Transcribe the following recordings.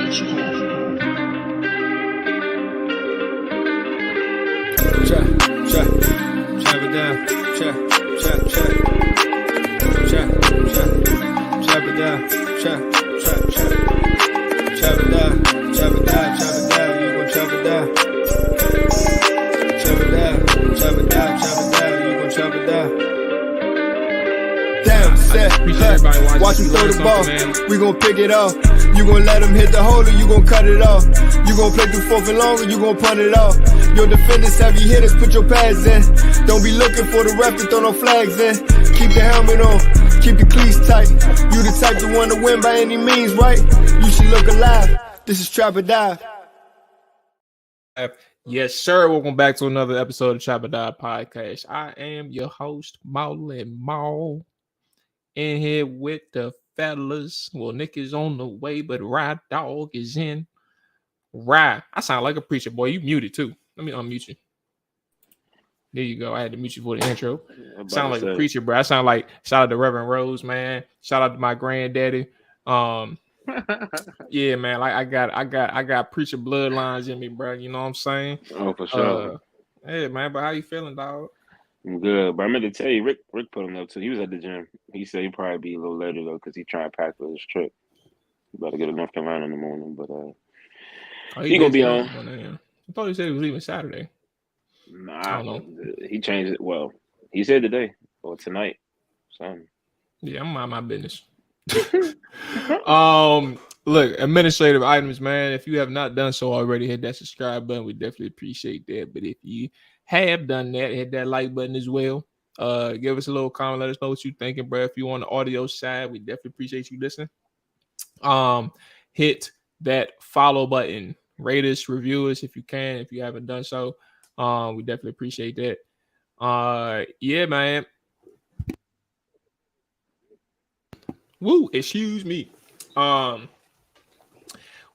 Chop it down. Chop it down. Chop it down. You gon' chop it down. Chop it down. You gon' chop it down. Damn, set, watch him throw the ball. Man. We gon' pick it off. You gon' let him hit the hole or you gon' cut it off. You gon' play through fourth and long or you gon' punt it off. Your defenders, heavy hitters, put your pads in. Don't be looking for the ref to throw no flags in. Keep the helmet on, keep the cleats tight. You the type to want to win by any means, right? You should look alive. This is Trap or Die. Yes, sir. Welcome back to another episode of Trap or Die Podcast. I am your host, Mual. In here with the fellas. Well, Nick is on the way, but Ride Dog is in. Ride. I sound like a preacher, boy. You muted too. Let me unmute you. There you go. I had to mute you for the intro. Sound like a preacher, bro. I sound like shout out to Reverend Rose, man. Shout out to my granddaddy. Yeah, man. Like I got preacher bloodlines in me, bro. You know what I'm saying? Oh, for sure. Hey, man. But how you feeling, dog? I'm good, but I meant to tell you, Rick put him up too. He was at the gym. He said he'd probably be a little later though, because he's trying to pack for his trip. He about to go to North Carolina in the morning, but he gonna be on. I thought he said he was leaving Saturday. Nah, I don't know. He changed it. Well, he said today or tonight. Something. Yeah, I'm mind my business. Look, administrative items, man. If you have not done so already, hit that subscribe button. We definitely appreciate that. But if you have done that, hit that like button as well. Give us a little comment. Let us know what you're thinking, bro. If you're on the audio side, we definitely appreciate you listening. Hit that follow button. Rate us, review us if you can. If you haven't done so, we definitely appreciate that. Yeah, man. Woo, excuse me.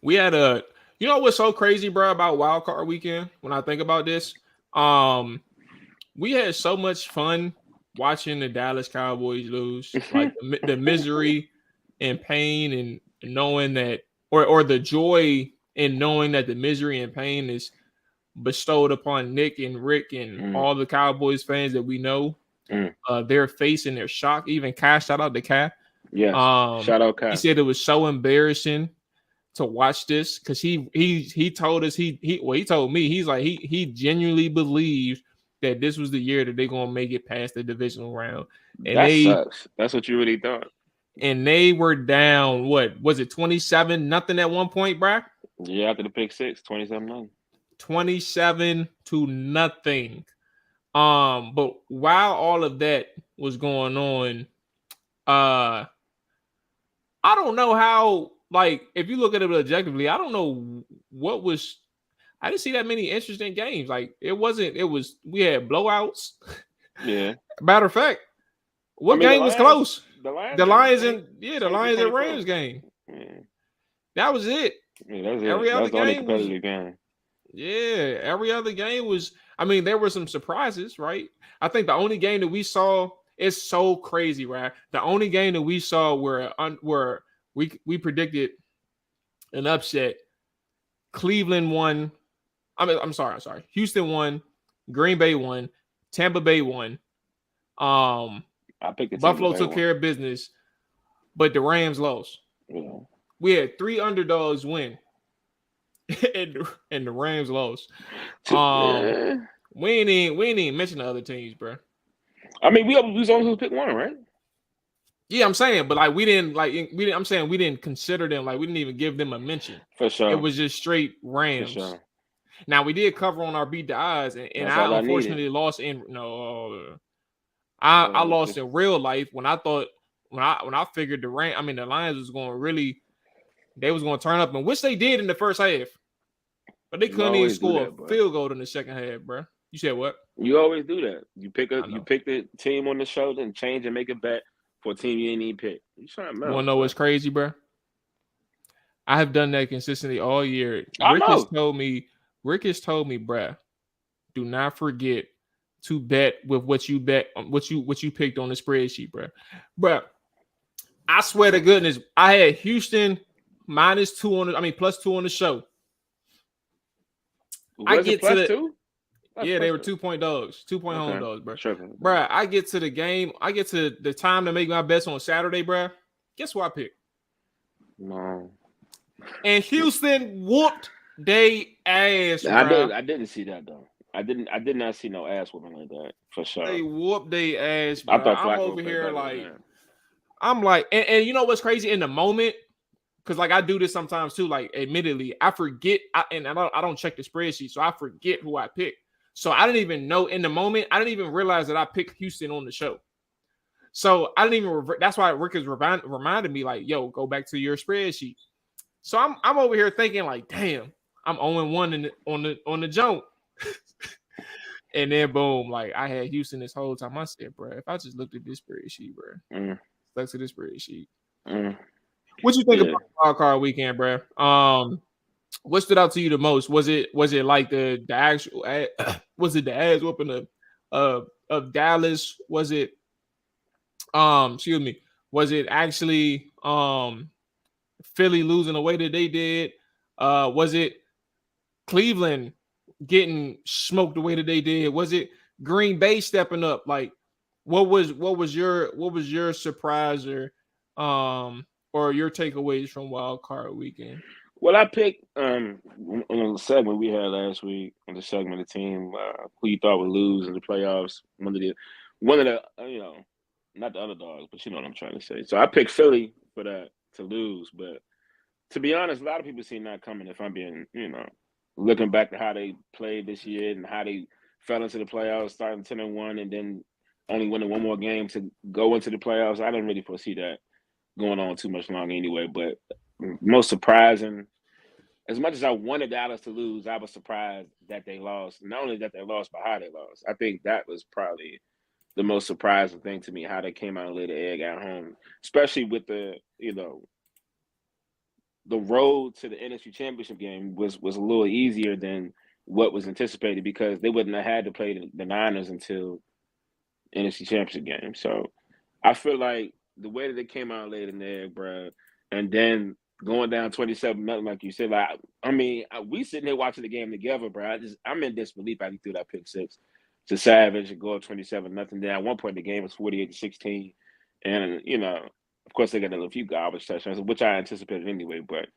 We had you know what's so crazy, bro, about Wild Card Weekend when I think about this? We had so much fun watching the Dallas Cowboys lose. Like the misery and pain and knowing that, or the joy in knowing that the misery and pain is bestowed upon Nick and Rick and all the Cowboys fans that we know. Their face and their shock. Even Kai, shout out to Kai. Yeah, shout out Kai. He said it was so embarrassing to watch this because he told us he told me he's like he genuinely believes that this was the year that they're gonna make it past the divisional round. And that sucks. That's what you really thought. And they were down, what was it, 27-0 at one point, bro? Yeah, after the pick six, 27-0. 27-0. But while all of that was going on, I don't know how, like, if you look at it objectively, I don't know what was. I didn't see that many interesting games. Like, we had blowouts. Yeah. Matter of fact, game was close? The Lions and Rams game. Yeah. That was it. Yeah, that was every it. other That was the only game competitive game. Yeah, every other game was. I mean, there were some surprises, right? I think the only game that we saw is so crazy, right? The only game that we saw where we predicted an upset. Cleveland won. I'm sorry. Houston won. Green Bay won. Tampa Bay won. I picked Buffalo took care of business, but the Rams lost. Yeah. We had 3 underdogs win, and the Rams lost. We ain't even mention the other teams, bro. I mean, we was only supposed to pick one, right? Yeah, I'm saying, but like we didn't I'm saying we didn't consider them, like we didn't even give them a mention. For sure, it was just straight Rams. For sure. Now we did cover on our Beat the Odds, and I unfortunately lost in I lost in real life when I thought when I figured the Lions was going to really, they was going to turn up, and which they did in the first half, but they couldn't even score a field goal in the second half, bro. You said what? You always do that. You pick the team on the shoulder and change and make a bet for a team you ain't even pick. You want to know what's crazy, bro? I have done that consistently all year. Rick has told me, bro, do not forget to bet with what you picked on the spreadsheet, bro. Bro, I swear to goodness, I had Houston -2 on the, +2 on the show. I Was it get to the +2? Yeah, they were 2-point dogs, 2-point home dogs, bro. Sure. Bro, I get to the game. I get to the time to make my bets on Saturday, bro. Guess what I picked? No. And Houston whooped they ass, bro. I didn't see that though. I did not see no ass whooping like that for sure. They whooped they ass, bro. I thought I'm Flacco over here like, that. I'm like, and you know what's crazy in the moment? Because like I do this sometimes too. Like, admittedly, I forget, I don't check the spreadsheet, so I forget who I picked. So I didn't even know in the moment. I didn't even realize that I picked Houston on the show. So I didn't even. That's why Rick is reminded me like, "Yo, go back to your spreadsheet." So I'm over here thinking like, "Damn, I'm 0-1 on the jump." And then boom, like I had Houston this whole time. I said, "Bro, if I just looked at this spreadsheet, bro, stuck to this spreadsheet." What you think about wild card weekend, bro? What stood out to you the most? Was it like the actual was it the ass whooping of Dallas? Was it excuse me, was it actually Philly losing the way that they did? Was it Cleveland getting smoked the way that they did? Was it Green Bay stepping up? Like what was your surprise or your takeaways from wild card weekend? Well, I picked in the segment we had last week on the segment of the team who you thought would lose in the playoffs. One of the not the underdogs, but you know what I'm trying to say. So I picked Philly for that to lose, but to be honest, a lot of people seen that coming. If I'm being, looking back to how they played this year and how they fell into the playoffs, starting 10-1, and then only winning one more game to go into the playoffs. I didn't really foresee that going on too much longer anyway. But most surprising, as much as I wanted Dallas to lose, I was surprised that they lost. Not only that they lost, but how they lost. I think that was probably the most surprising thing to me, how they came out and laid the egg at home, especially with the road to the NFC Championship game was a little easier than what was anticipated because they wouldn't have had to play the Niners until NFC Championship game. So I feel like the way that they came out and laid in the egg, bro, and then going down 27-0, like you said, like we sitting here watching the game together, bro. I'm in disbelief how he threw that pick six to Savage and go up 27-0. Then at one point the game was 48-16, and of course they got a few garbage touchdowns, which I anticipated anyway. But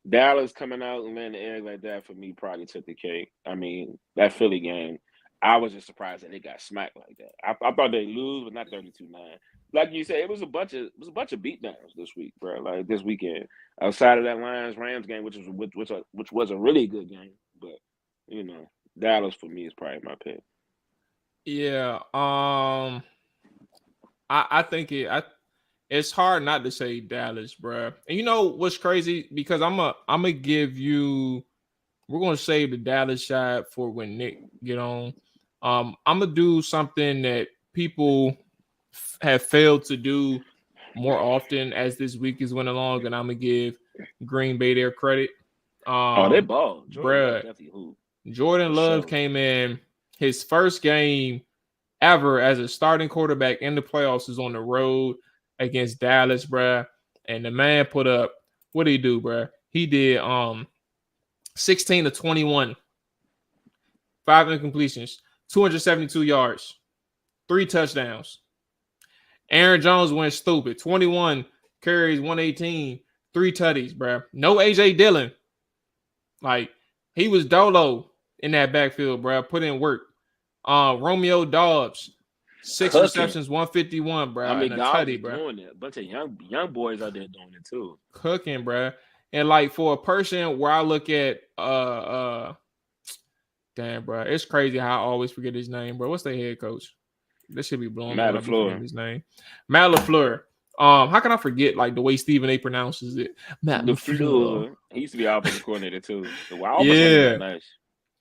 Dallas coming out and laying the egg like that for me probably took the cake. I mean, that Philly game, I was just surprised that they got smacked like that. I thought they'd lose, but not 32-9. Like you said, it was a bunch of beatdowns this week, bro. Like this weekend, outside of that Lions-Rams game, which was a really good game, but Dallas for me is probably my pick. Yeah, I think it's hard not to say Dallas, bro. And you know what's crazy? Because I'm gonna give you. We're gonna save the Dallas shot for when Nick get on. I'm gonna do something that people have failed to do more often as this week is went along, and I'm gonna give Green Bay their credit. They ball, Jordan Love came in his first game ever as a starting quarterback in the playoffs is on the road against Dallas, bruh. And the man put up, what did he do, bruh? He did 16 to 21, 5 incompletions, 272 yards, 3 touchdowns. Aaron Jones went stupid, 21 carries, 118, 3 tutties, bruh. No A.J. Dillon. Like, he was dolo in that backfield, bruh. Put in work. Romeo Dobbs, 6 receptions, 151, bro. I mean, and a tutty, bro. Doing it. A bunch of young boys out there doing it too. Cooking, bro. And like for a person where I look at damn, bro, it's crazy how I always forget his name, bro. What's their head coach? This should be blowing Matt LaFleur. His name. Matt LaFleur. How can I forget like the way Stephen A pronounces it? Matt LaFleur. He used to be offensive coordinator too. Yeah. Nice.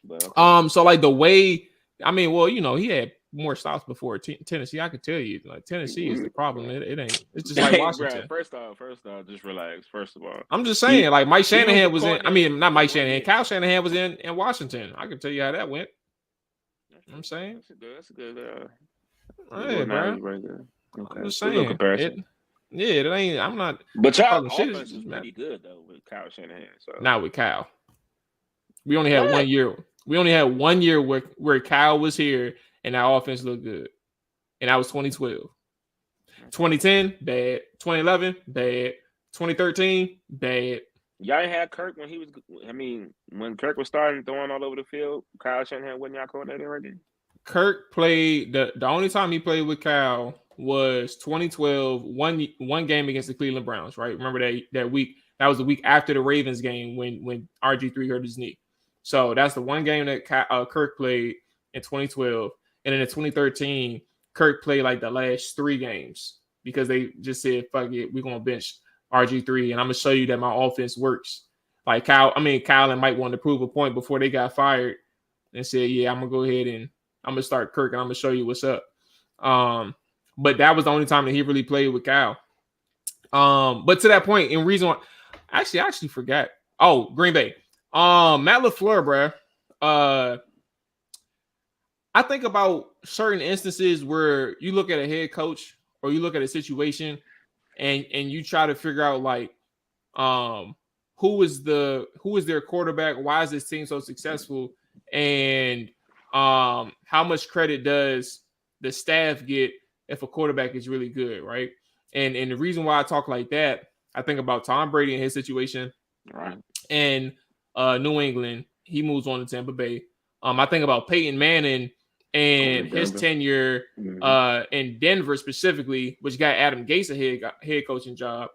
But, okay. So like the way, I mean, well, he had more stops before Tennessee. I could tell you, like Tennessee is the problem. It ain't. It's just like Washington. Bro, first off, just relax. First of all, I'm just saying, like Mike Shanahan was in. I mean, not Mike Shanahan. Kyle Shanahan was in Washington. I can tell you how that went. You know what I'm saying that's a good. Hey, bro. Right there. Okay. I'm just saying. Comparison. It ain't. I'm not. But y'all offense is pretty good though. Kyle Shanahan. So not with Kyle. We only had What? 1 year. We only had 1 year where Kyle was here and our offense looked good. And that was 2012. 2010, bad. 2011, bad. 2013, bad. Y'all ain't had Kirk when he was. I mean, when Kirk was starting throwing all over the field, Kyle Shanahan wasn't y'all coordinator right then? Kirk played the only time he played with Kyle was 2012, one game against the Cleveland Browns, right? Remember that week? That was the week after the Ravens game when RG3 hurt his knee. So that's the one game that Kirk played in 2012. And then in 2013, Kirk played like the last 3 games because they just said, fuck it, we're going to bench RG3. And I'm going to show you that my offense works. Like Kyle and Mike wanted to prove a point before they got fired and said, yeah, I'm going to go ahead and I'm going to start Kirk and I'm going to show you what's up. But that was the only time that he really played with Kyle. But to that point, in reason why, I actually forgot. Oh, Green Bay. Matt LaFleur, bro. I think about certain instances where you look at a head coach or you look at a situation and you try to figure out like who is their quarterback, why is this team so successful, and how much credit does the staff get if a quarterback is really good, right? And the reason why I talk like that, I think about Tom Brady and his situation, Right. and New England. He moves on to Tampa Bay. I think about Peyton Manning and his tenure in Denver specifically, which got Adam Gase a head coaching job.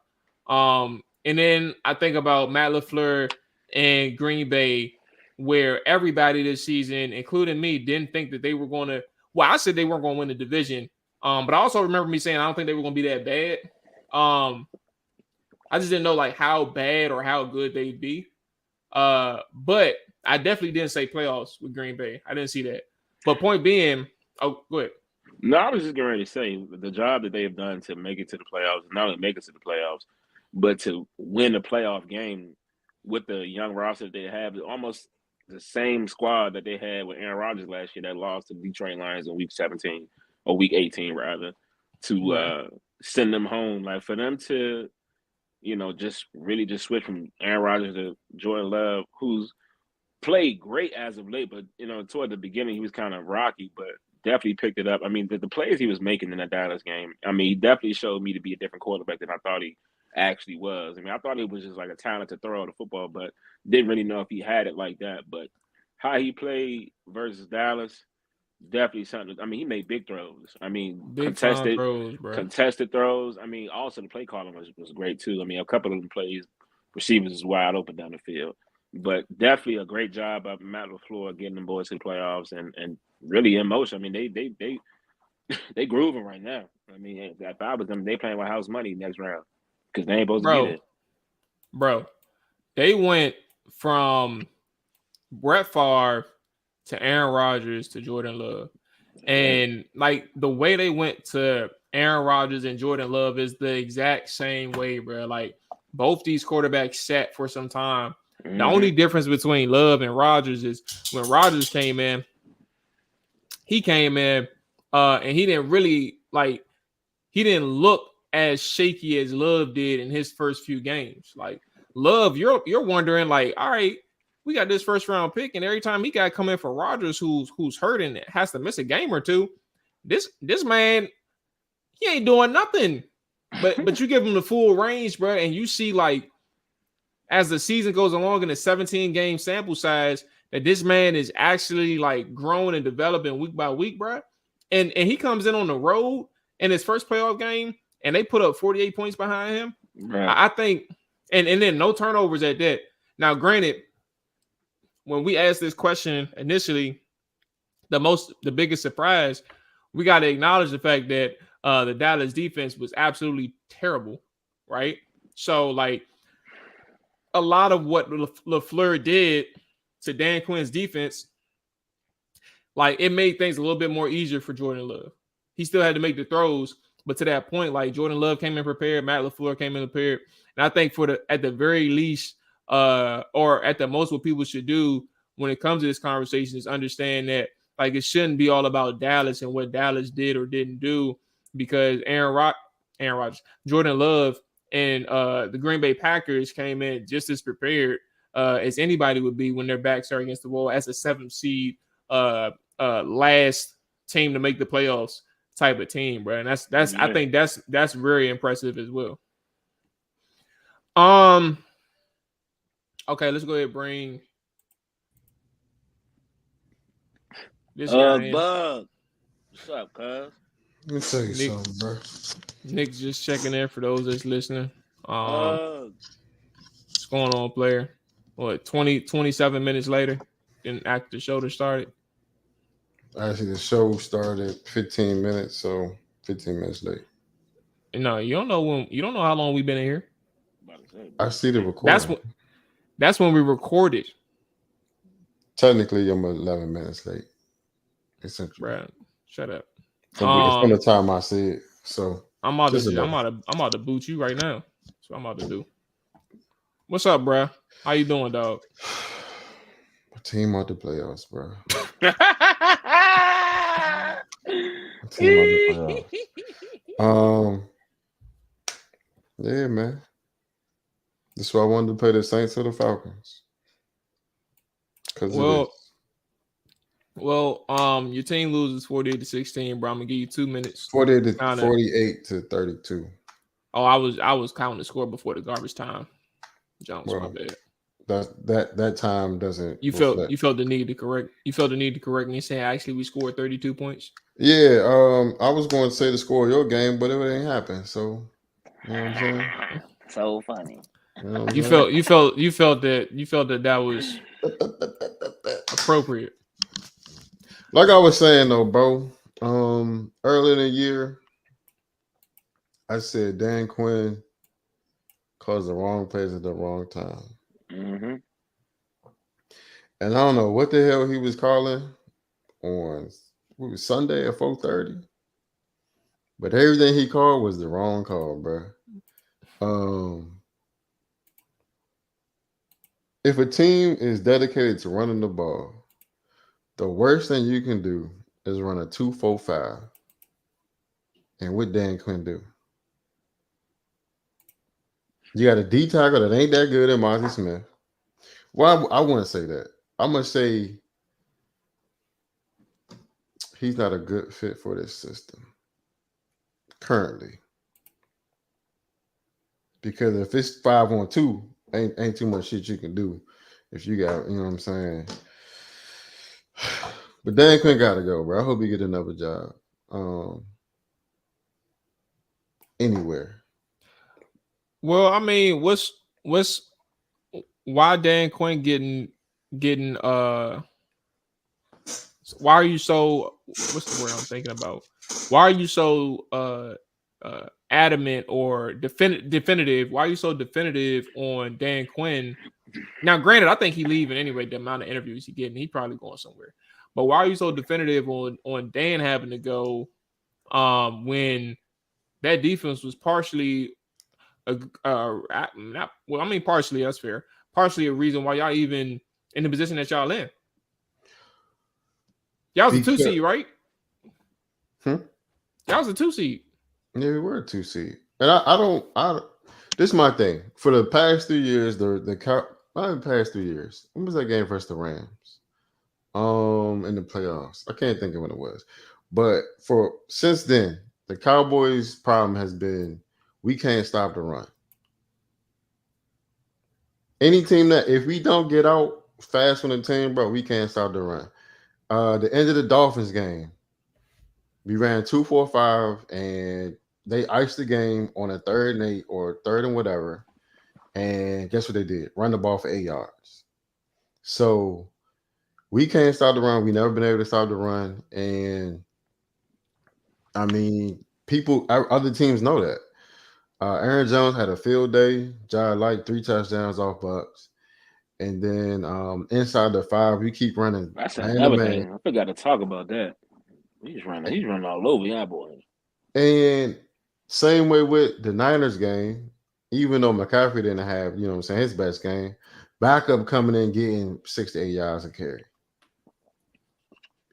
And then I think about Matt LaFleur and Green Bay, where everybody this season, including me, didn't think that they were going to. Well, I said they weren't going to win the division, but I also remember me saying I don't think they were going to be that bad. I just didn't know like how bad or how good they'd be. But I definitely didn't say playoffs with Green Bay. I didn't see that. But point being, oh, go ahead. No, I was just getting ready to say the job that they have done to make it to the playoffs, not only make it to the playoffs, but to win a playoff game with the young roster that they have, almost the same squad that they had with Aaron Rodgers last year that lost to the Detroit Lions in week 17 or week 18 rather, to send them home. Like for them to, just really just switch from Aaron Rodgers to Jordan Love, who's played great as of late, but toward the beginning he was kind of rocky, but definitely picked it up. I mean, the plays he was making in that Dallas game, I mean, he definitely showed me to be a different quarterback than I thought he actually was. I mean, I thought he was just like a talented thrower of the football, but didn't really know if he had it like that. But how he played versus Dallas, definitely something. I mean, he made big throws. I mean, contested throws. I mean, also the play calling was great too. I mean, a couple of them plays, receivers is wide open down the field. But definitely a great job by Matt LaFleur getting them boys to the playoffs and really in motion. I mean, they grooving right now. I mean, if I was them, they playing with house money next round because they ain't supposed to get it. Bro, they went from Brett Favre to Aaron Rodgers to Jordan Love. And like the way they went to Aaron Rodgers and Jordan Love is the exact same way, bro. Like both these quarterbacks sat for some time. Mm-hmm. The only difference between Love and Rodgers is when Rodgers came in, and he didn't really he didn't look as shaky as Love did in his first few games. Like Love, you're wondering like, all right, we got this first round pick, and every time he got to come in for Rodgers, who's hurt and has to miss a game or two, this man, he ain't doing nothing. But you give him the full range, bro, and you see like as the season goes along in a 17-game sample size, that this man is actually like growing and developing week by week, bro. And he comes in on the road in his first playoff game, and they put up 48 points behind him. Right. I think, and then no turnovers at that. Now, granted, when we asked this question initially, the biggest surprise, we got to acknowledge the fact that the Dallas defense was absolutely terrible, right? So, like, a lot of what LaFleur did to Dan Quinn's defense, like, it made things a little bit more easier for Jordan Love. He still had to make the throws, but to that point, like, Jordan Love came in prepared, Matt LaFleur came in prepared, and I think at the very least, or at the most, what people should do when it comes to this conversation is understand that, like, it shouldn't be all about Dallas and what Dallas did or didn't do, because Jordan Love And the Green Bay Packers came in just as prepared as anybody would be when their backs are against the wall as a 7th seed, last team to make the playoffs type of team, bro. And that's I think that's very impressive as well. Okay, let's go ahead and bring this guy in. Bug. What's up, cuz? Let me tell you something, bro. Nick's just checking in for those that's listening. Bug. What's going on, player? What, 27 minutes later than after the show started? Actually, the show started 15 minutes, so 15 minutes late. No, you don't know how long we've been in here. I see the recording. That's when we recorded. Technically, I'm 11 minutes late. Essentially, Brad, shut up. From the time I see it, so I'm about to boot you right now. That's what I'm about to do. What's up, bro? How you doing, dog? My team out the playoffs, bro. Yeah, man. That's why I wanted to play the Saints or the Falcons. Your team loses 48-16, bro. I'm gonna give you 2 minutes. 48 to 32. Oh, I was counting the score before the garbage time. Jones, my bad. That time doesn't. You felt the need to correct. You felt the need to correct me and say actually we scored 32 points. Yeah, I was going to say the score of your game, but it ain't happen. So you know what I'm saying? So funny. You know what you felt that was appropriate. Like I was saying though, bro. Early in the year, I said Dan Quinn caused the wrong plays at the wrong time. Mm-hmm. And I don't know what the hell he was calling on Sunday at 4:30. But everything he called was the wrong call, bro. If a team is dedicated to running the ball, the worst thing you can do is run a 2-4-5. And what Dan Quinn do? You got a D tackle that ain't that good at Monty Smith. Well, I wouldn't say that. I'm going to say he's not a good fit for this system currently. Because if it's 5-on-2, ain't too much shit you can do if you got, you know what I'm saying? But Dan Quinn got to go, bro. I hope he get another job anywhere. Well, I mean, why Dan Quinn getting why are you so, what's the word I'm thinking about? Why are you so adamant or definitive? Why are you so definitive on Dan Quinn? Now, granted, I think he leaving anyway. The amount of interviews he getting, he probably going somewhere. But why are you so definitive on Dan having to go when that defense was partially partially, that's fair. Partially a reason why y'all even in the position that y'all in. Y'all was a 2 seed, right? Y'all was a 2 seed. Yeah, we were a 2 seed. And this is my thing. For the past 3 years, not the past 3 years. When was that game versus the Rams? In the playoffs. I can't think of when it was. But since then, the Cowboys' problem has been we can't stop the run. Any team that if we don't get out fast from the team, bro, we can't stop the run. The end of the Dolphins game, we ran 2-4-5 and they iced the game on a 3rd and 8 or 3rd and whatever. And guess what they did? Run the ball for 8 yards. So we can't stop the run. We never been able to stop the run. And I mean, other teams know that. Aaron Jones had a field day. Jai Light 3 touchdowns off Bucks. And then inside the 5, we keep running. That's another thing. I forgot to talk about that. He's running all over y'all boys. And same way with the Niners game, even though McCaffrey didn't have, you know what I'm saying, his best game, backup coming in getting 6 to 8 yards a carry.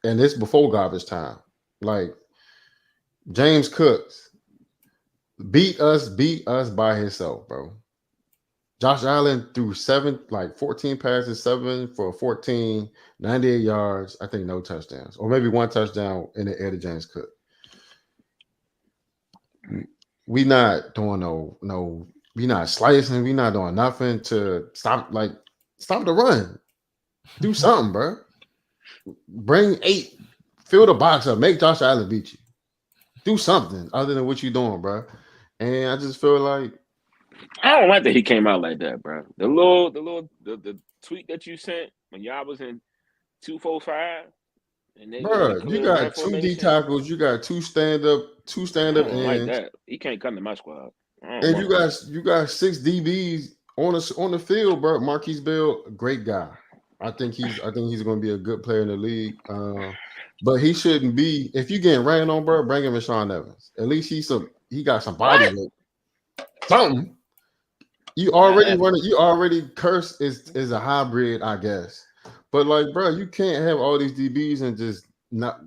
And this before garbage time. Like James Cooks, beat us by himself, bro. Josh Allen threw 14 passes, 7 for 14, 98 yards. I think no touchdowns, or maybe one touchdown in the air to James Cook. We not doing no. We not slicing. We not doing nothing to stop the run. Do something, bro. Bring 8. Fill the box up. Make Josh Allen beat you. Do something other than what you doing, bro. And I just feel like I don't like that he came out like that, bro. The tweet that you sent when y'all was in 2-4-5, and they was in the bro, you clear run got 2 D formation. tackles, you got 2 stand-up I don't like ends. that. He can't come to my squad. And you got 6 DBs on the field, bro. Marquise Bell, great guy. I think he's going to be a good player in the league. But he shouldn't be. If you getting ran on, bro, bring him Rashaan Evans. At least he got some body weight. Something. You already Curse is a hybrid, I guess. But like, bro, you can't have all these DBs and just not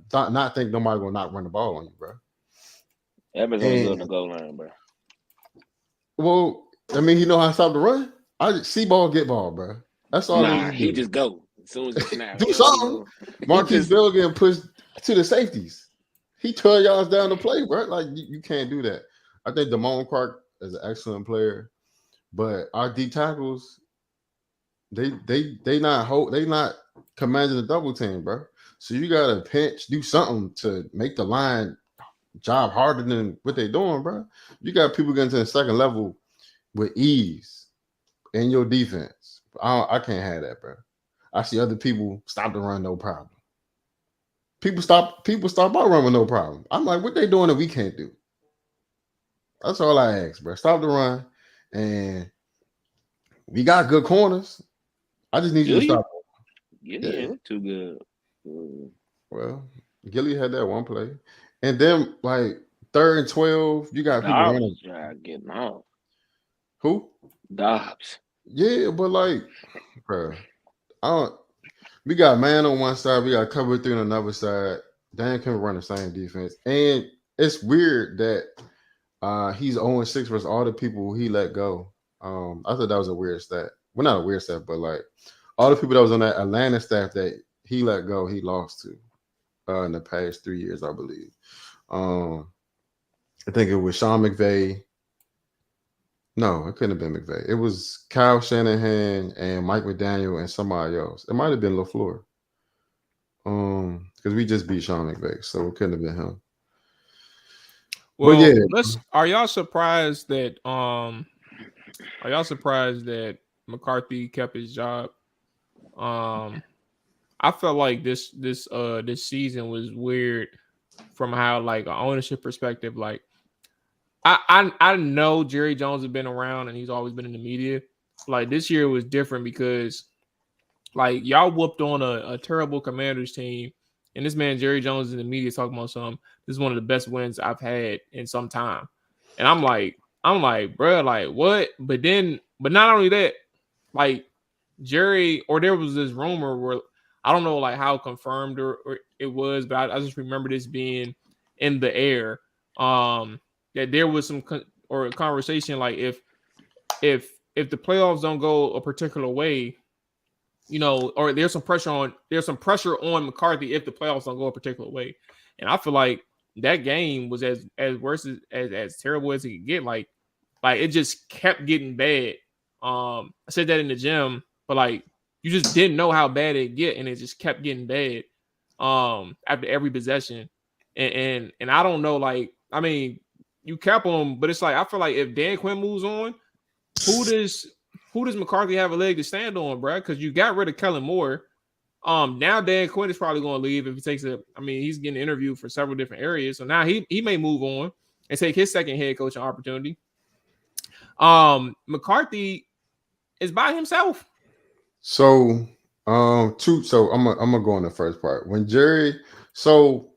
think nobody gonna not run the ball on you, bro. Evans only good on the goal line, bro. Well, I mean, he know how to stop the run. I see ball, get ball, bro. That's all. He just go as soon as he snap. Do something. Marquise Bell getting pushed to the safeties. He 12 yards down the play, bro. Like you can't do that. I think Damone Clark is an excellent player, but our D tackles, they not commanding the double team, bro. So you gotta pinch, do something to make the line job harder than what they doing, bro. You got people getting to the second level with ease in your defense. I can't have that, bro. I see other people stop the run, no problem. People stop our run with no problem. I'm like, what they doing that we can't do? That's all I ask, bro. Stop the run, and we got good corners. I just need you to stop. Yeah, too good. Well, Gilly had that one play, and then like 3rd and 12, you got people running. Getting off. Who? Dobbs. Yeah, but like, bro, we got man on one side, we got cover 3 on another side. Dan can run the same defense, and it's weird that he's 0-6 versus all the people he let go. I thought that was a weird stat. Well, not a weird stat, but like all the people that was on that Atlanta staff that he let go, he lost to in the past 3 years, I believe. I think it was Sean McVay. No, it couldn't have been McVay. It was Kyle Shanahan and Mike McDaniel and somebody else. It might have been LaFleur. Because we just beat Sean McVay, so it couldn't have been him. Well, yeah. Are y'all surprised that McCarthy kept his job? I felt like this season was weird from how like an ownership perspective. Like I know Jerry Jones has been around and he's always been in the media. Like this year was different because like y'all whooped on a terrible Commanders team, and this man Jerry Jones is in the media talking about something. This is one of the best wins I've had in some time, and I'm like, bro, like what? But not only that, like Jerry, or there was this rumor where I don't know like how confirmed or it was, but I just remember this being in the air. That there was some a conversation like if the playoffs don't go a particular way, you know, or there's some pressure on McCarthy if the playoffs don't go a particular way. And I feel like that game was as worse as terrible as it could get. Like it just kept getting bad. I said that in the gym, but like you just didn't know how bad it'd get, and it just kept getting bad after every possession. And I don't know, like, I mean, you cap on, but it's like I feel like if Dan Quinn moves on, who does McCarthy have a leg to stand on, bro? Because you got rid of Kellen Moore. Now Dan Quinn is probably going to leave if he takes he's getting interviewed for several different areas. So now he may move on and take his second head coaching opportunity. McCarthy is by himself. So, I'm gonna go on the first part. When Jerry said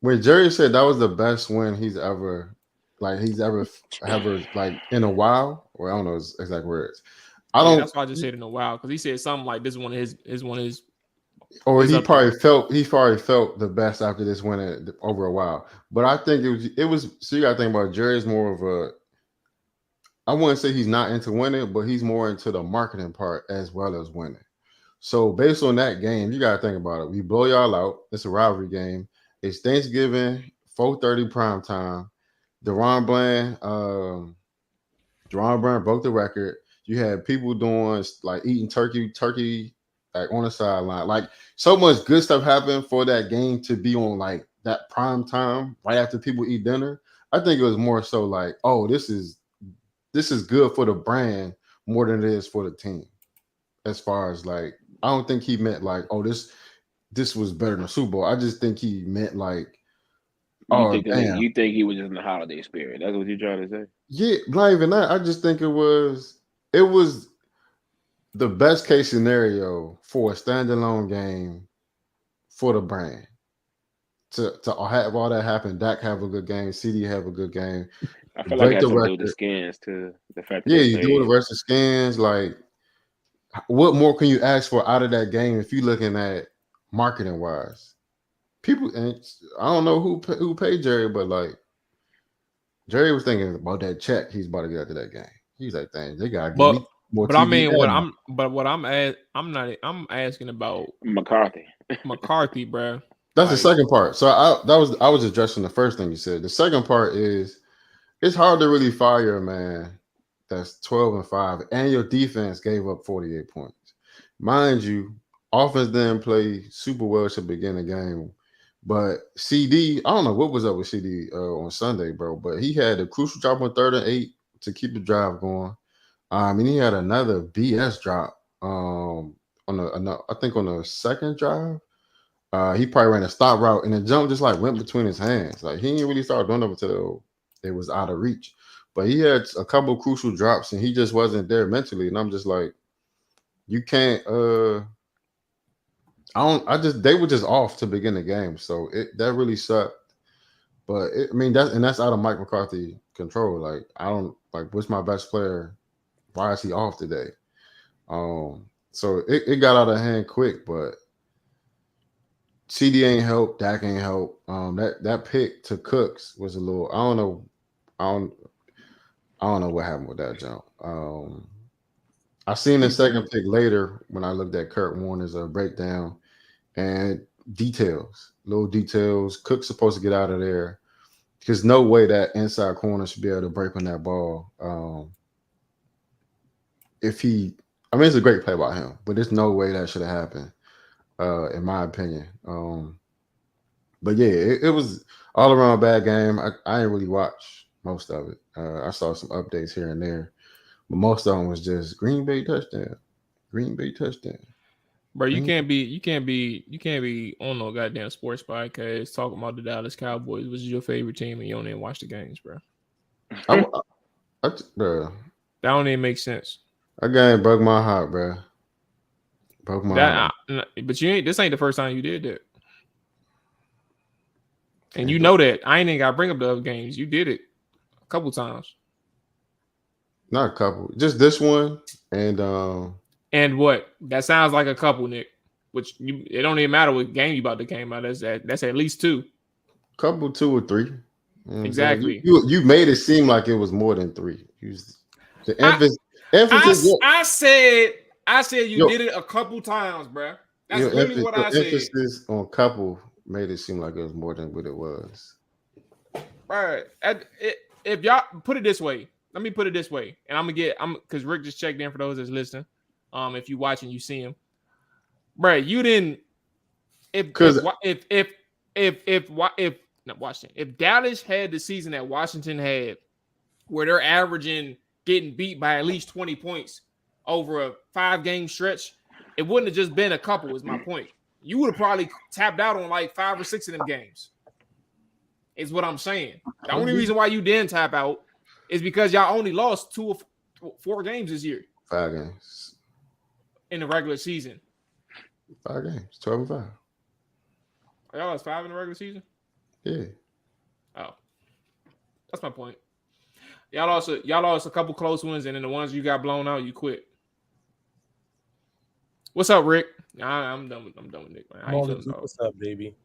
that was the best win he's ever like in a while, or I don't know his exact words. That's why I just said in a while, because he said something like this is one of his Or is he up there. probably felt the best after this win over a while. But I think it was. So you got to think about Jerry's more of a. I wouldn't say he's not into winning, but he's more into the marketing part as well as winning. So based on that game, you got to think about it. We blow y'all out. It's a rivalry game. It's Thanksgiving, 4:30 prime time. Deron Bland, broke the record. You had people doing like eating turkey like on the sideline. Like so much good stuff happened for that game to be on like that prime time right after people eat dinner. I think it was more so like, oh, this is good for the brand more than it is for the team. As far as like, I don't think he meant like, oh, this was better than Super Bowl. I just think he meant like, oh damn. You think he was just in the holiday spirit? That's what you're trying to say? Yeah, not even that. I just think it was the best case scenario for a standalone game for the brand. To have all that happen, Dak have a good game, CD have a good game. I feel like it Break has the something to do with the record. skins too. The fact that Yeah, they you do the played. rest of scans. Like, what more can you ask for out of that game if you're looking at marketing wise? People, and I don't know who paid Jerry, but like Jerry was thinking about that check he's about to get after that game. He's like, "Dang, they gotta give me more But I TV." mean, I'm asking about McCarthy, bro. That's the Like, second part. So I was addressing the first thing you said. The second part is it's hard to really fire a man that's 12-5, and your defense gave up 48 points. Mind you, offense didn't play super well to begin the game. But CD, I don't know what was up with CD on Sunday, bro, but he had a crucial drop on 3rd and 8 to keep the drive going. And he had another BS drop on I think on the second drive. He probably ran a stop route, and the jump just like went between his hands. Like he didn't really start doing it until it was out of reach. But he had a couple of crucial drops, and he just wasn't there mentally. And I'm just like, you can't. They were just off to begin the game, so that really sucked. But that's out of Mike McCarthy control. Like I don't like what's my best player? Why is he off today? So it got out of hand quick, but CD ain't help, Dak ain't help. That pick to Cooks was a little. I don't know what happened with that jump. I seen the second pick later when I looked at Kurt Warner's breakdown and little details. Cook's supposed to get out of there because no way that inside corner should be able to break on that ball. It's a great play by him, but there's no way that should have happened. In my opinion. But yeah, it was all around bad game. I didn't really watch most of it. I saw some updates here and there, but most of them was just Green Bay touchdown. Bro, you can't be on no goddamn sports podcast talking about the Dallas Cowboys, which is your favorite team, and you don't even watch the games, bro. Bro, that don't even make sense. That game broke my heart, bro. Broke my heart. But this ain't the first time you did that. And you know that. I ain't even got to bring up the other games. You did it a couple times. Not a couple. Just this one. And what? That sounds like a couple, Nick. It don't even matter what game you about to came out. That's at least 2. Couple, 2 or 3. Exactly. You made it seem like it was more than 3. The emphasis. I said you did it a couple times, bro. That's literally what I said. Emphasis on couple made it seem like it was more than what it was. Right. If y'all put it this way, let me put it this way, and because Rick just checked in for those that's listening. If you watching, you see him. Right. You didn't. If Dallas had the season that Washington had, where they're averaging getting beat by at least 20 points over a 5-game stretch, it wouldn't have just been a couple, is my point. You would have probably tapped out on like 5 or 6 of them games, is what I'm saying. The only reason why you didn't tap out is because y'all only lost 2 or 4 games this year. 5 games. In the regular season. 5 games, 12-5. Y'all lost 5 in the regular season? Yeah. Oh. That's my point. Y'all lost a couple close ones, and then the ones you got blown out, you quit. What's up, Rick? Nah, I'm done with Nick, man. How I'm you on the feeling, Duke. dog? What's up, baby?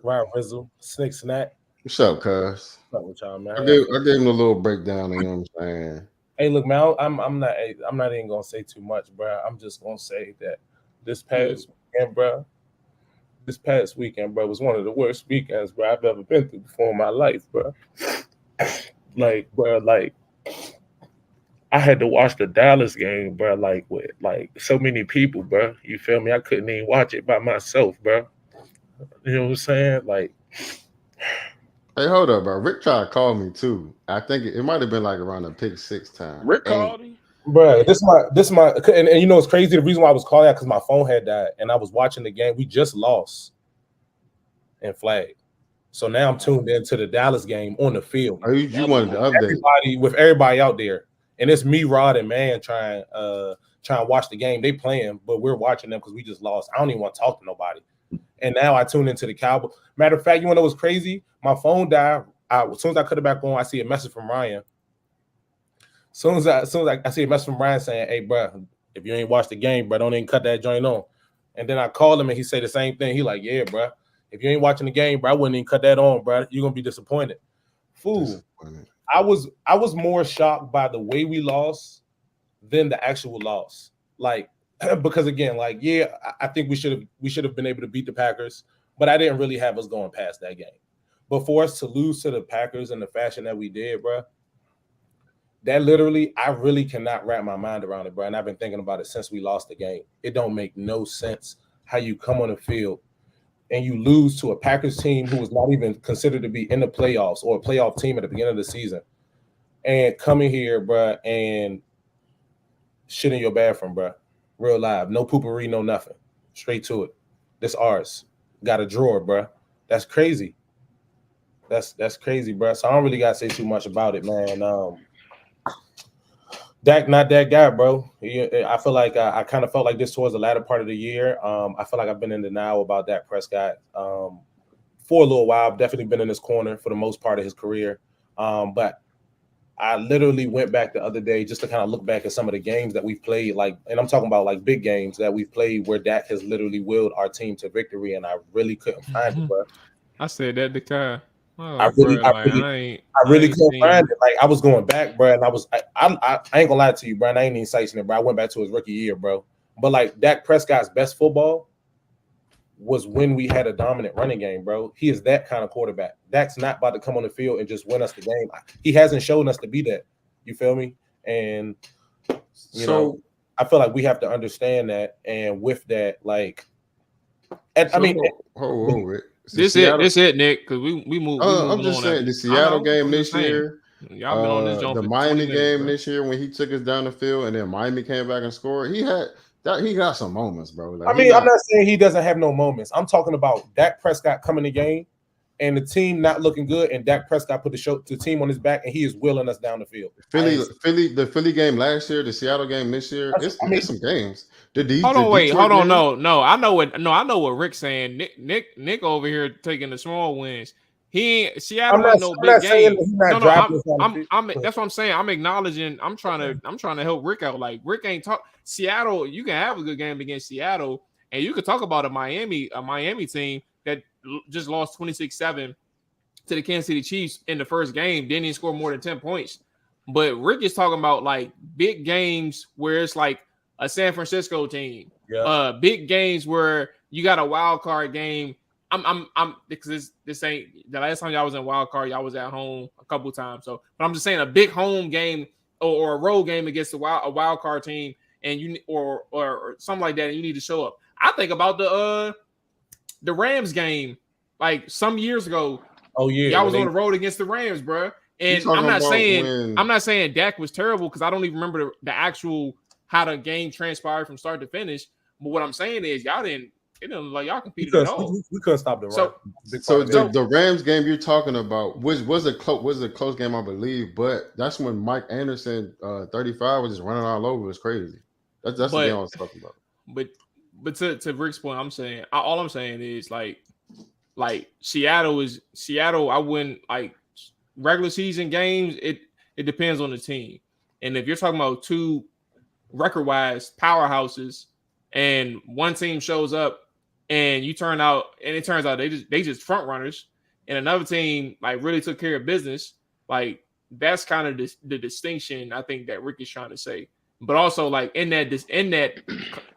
Ryan Rizzle, Snick Snack. What's up, cuz? What's up with y'all, man? I gave him a little breakdown. You know what I'm saying? Hey, look, man. I'm not even gonna say too much, bro. I'm just gonna say that this past weekend, bro, was one of the worst weekends, bro, I've ever been through before in my life, bro. Like, bro, like I had to watch the Dallas game, bro, like with like so many people, bro. You feel me? I couldn't even watch it by myself, bro. You know what I'm saying? Like, Hey, hold up, bro. Rick tried to call me too. I think it might have been like around the pick 6 time. Rick called him. bro, this my and you know it's crazy. The reason why I was calling out because my phone had died and I was watching the game. We just lost in flag. So now I'm tuned into the Dallas game on the field. Oh, you wanted to update everybody out there, and it's me, Rod, and Man trying to watch the game. They playing, but we're watching them because we just lost. I don't even want to talk to nobody. And now I tune into the Cowboys. Matter of fact, you want to know what's crazy? My phone died. As soon as I cut it back on, I see a message from Ryan. As soon as I see a message from Ryan saying, "Hey, bro, if you ain't watched the game, bro, don't even cut that joint on." And then I called him and he said the same thing. He like, "Yeah, bro. If you ain't watching the game, bro, I wouldn't even cut that on, bro. You're gonna be disappointed." Fool. I was more shocked by the way we lost than the actual loss. Like, because again, like, yeah, I think we should have been able to beat the Packers, but I didn't really have us going past that game. But for us to lose to the Packers in the fashion that we did, bro, that literally, I really cannot wrap my mind around it, bro. And I've been thinking about it since we lost the game. It don't make no sense how you come on the field and you lose to a Packers team who was not even considered to be in the playoffs or a playoff team at the beginning of the season, and coming here, bro, and shit in your bathroom, bro. Real live, no poopery, no nothing. Straight to it. This ours. Got a drawer, bro. That's crazy. That's crazy, bro. So I don't really gotta say too much about it, man. Dak, not that guy, bro. I feel like I kind of felt like this towards the latter part of the year. I feel like I've been in denial about Dak Prescott for a little while. I've definitely been in his corner for the most part of his career. But I literally went back the other day just to kind of look back at some of the games that we've played, like, and I'm talking about like big games that we've played where Dak has literally willed our team to victory, and I really couldn't find it, bro. I said that to Kai. Oh, I really couldn't find it. Like, I was going back, bro, and I ain't gonna lie to you, bro. And I ain't even citing it, bro. I went back to his rookie year, bro. But like Dak Prescott's best football was when we had a dominant running game, bro. He is that kind of quarterback. Dak's not about to come on the field and just win us the game. He hasn't shown us to be that. You feel me? And you know, I feel like we have to understand that. And with that, like, and I mean, this it, Nick, because we move. I'm just saying the Seattle game this year. Y'all been on this jump. The Miami game this year when he took us down the field and then Miami came back and scored. He got some moments, bro. Like, I mean, I'm not saying he doesn't have no moments. I'm talking about Dak Prescott coming the game and the team not looking good, and Dak Prescott put the team on his back, and he is willing us down the field. The Philly game last year, the Seattle game this year. It's some games. Hold on. No. I know what Rick's saying. Nick over here taking the small wins. Seattle ain't no big game. That's what I'm saying. I'm acknowledging. I'm trying to help Rick out. Like, Rick ain't talk. Seattle, you can have a good game against Seattle, and you could talk about a Miami team that just lost 26-7 to the Kansas City Chiefs in the first game. Didn't even score more than 10 points. But Rick is talking about like big games where it's like a San Francisco team. Yeah. Big games where you got a wild card game. I'm because this ain't the last time y'all was in wild card. Y'all was at home a couple times. So, but I'm just saying a big home game or a road game against a wild card team, and you or something like that, and you need to show up. I think about the Rams game like some years ago. Oh yeah, y'all was on the road against the Rams, bro. And I'm not saying Dak was terrible because I don't even remember the actual how the game transpired from start to finish. But what I'm saying is y'all didn't. It didn't look like y'all competed at all. We couldn't stop the run. So the Rams game you're talking about was a close game, I believe. But that's when Mike Anderson, 35, was just running all over. It was crazy. That's the game I was talking about. But to Rick's point, all I'm saying is like Seattle. I wouldn't like regular season games. It depends on the team. And if you're talking about two record-wise powerhouses and one team shows up and it turns out they just front runners, and another team like really took care of business. Like that's kind of the distinction I think that Rick is trying to say. But also like in that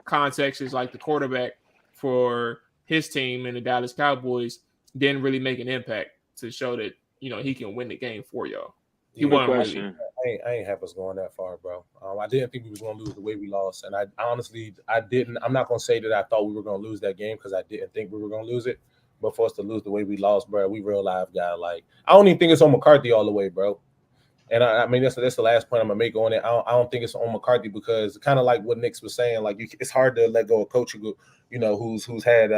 context is like the quarterback for his team and the Dallas Cowboys didn't really make an impact to show that he can win the game for y'all. He won really. I ain't have us going that far, bro. I didn't think we was going to lose the way we lost, and I honestly didn't. I'm not going to say that I thought we were going to lose that game because I didn't think we were going to lose it. But for us to lose the way we lost, bro, we real live guy. Like I don't even think it's on McCarthy all the way, bro. And I mean that's the last point I'm gonna make on it. I don't think it's on McCarthy because kind of like what Nick's was saying, like it's hard to let go of coach who's had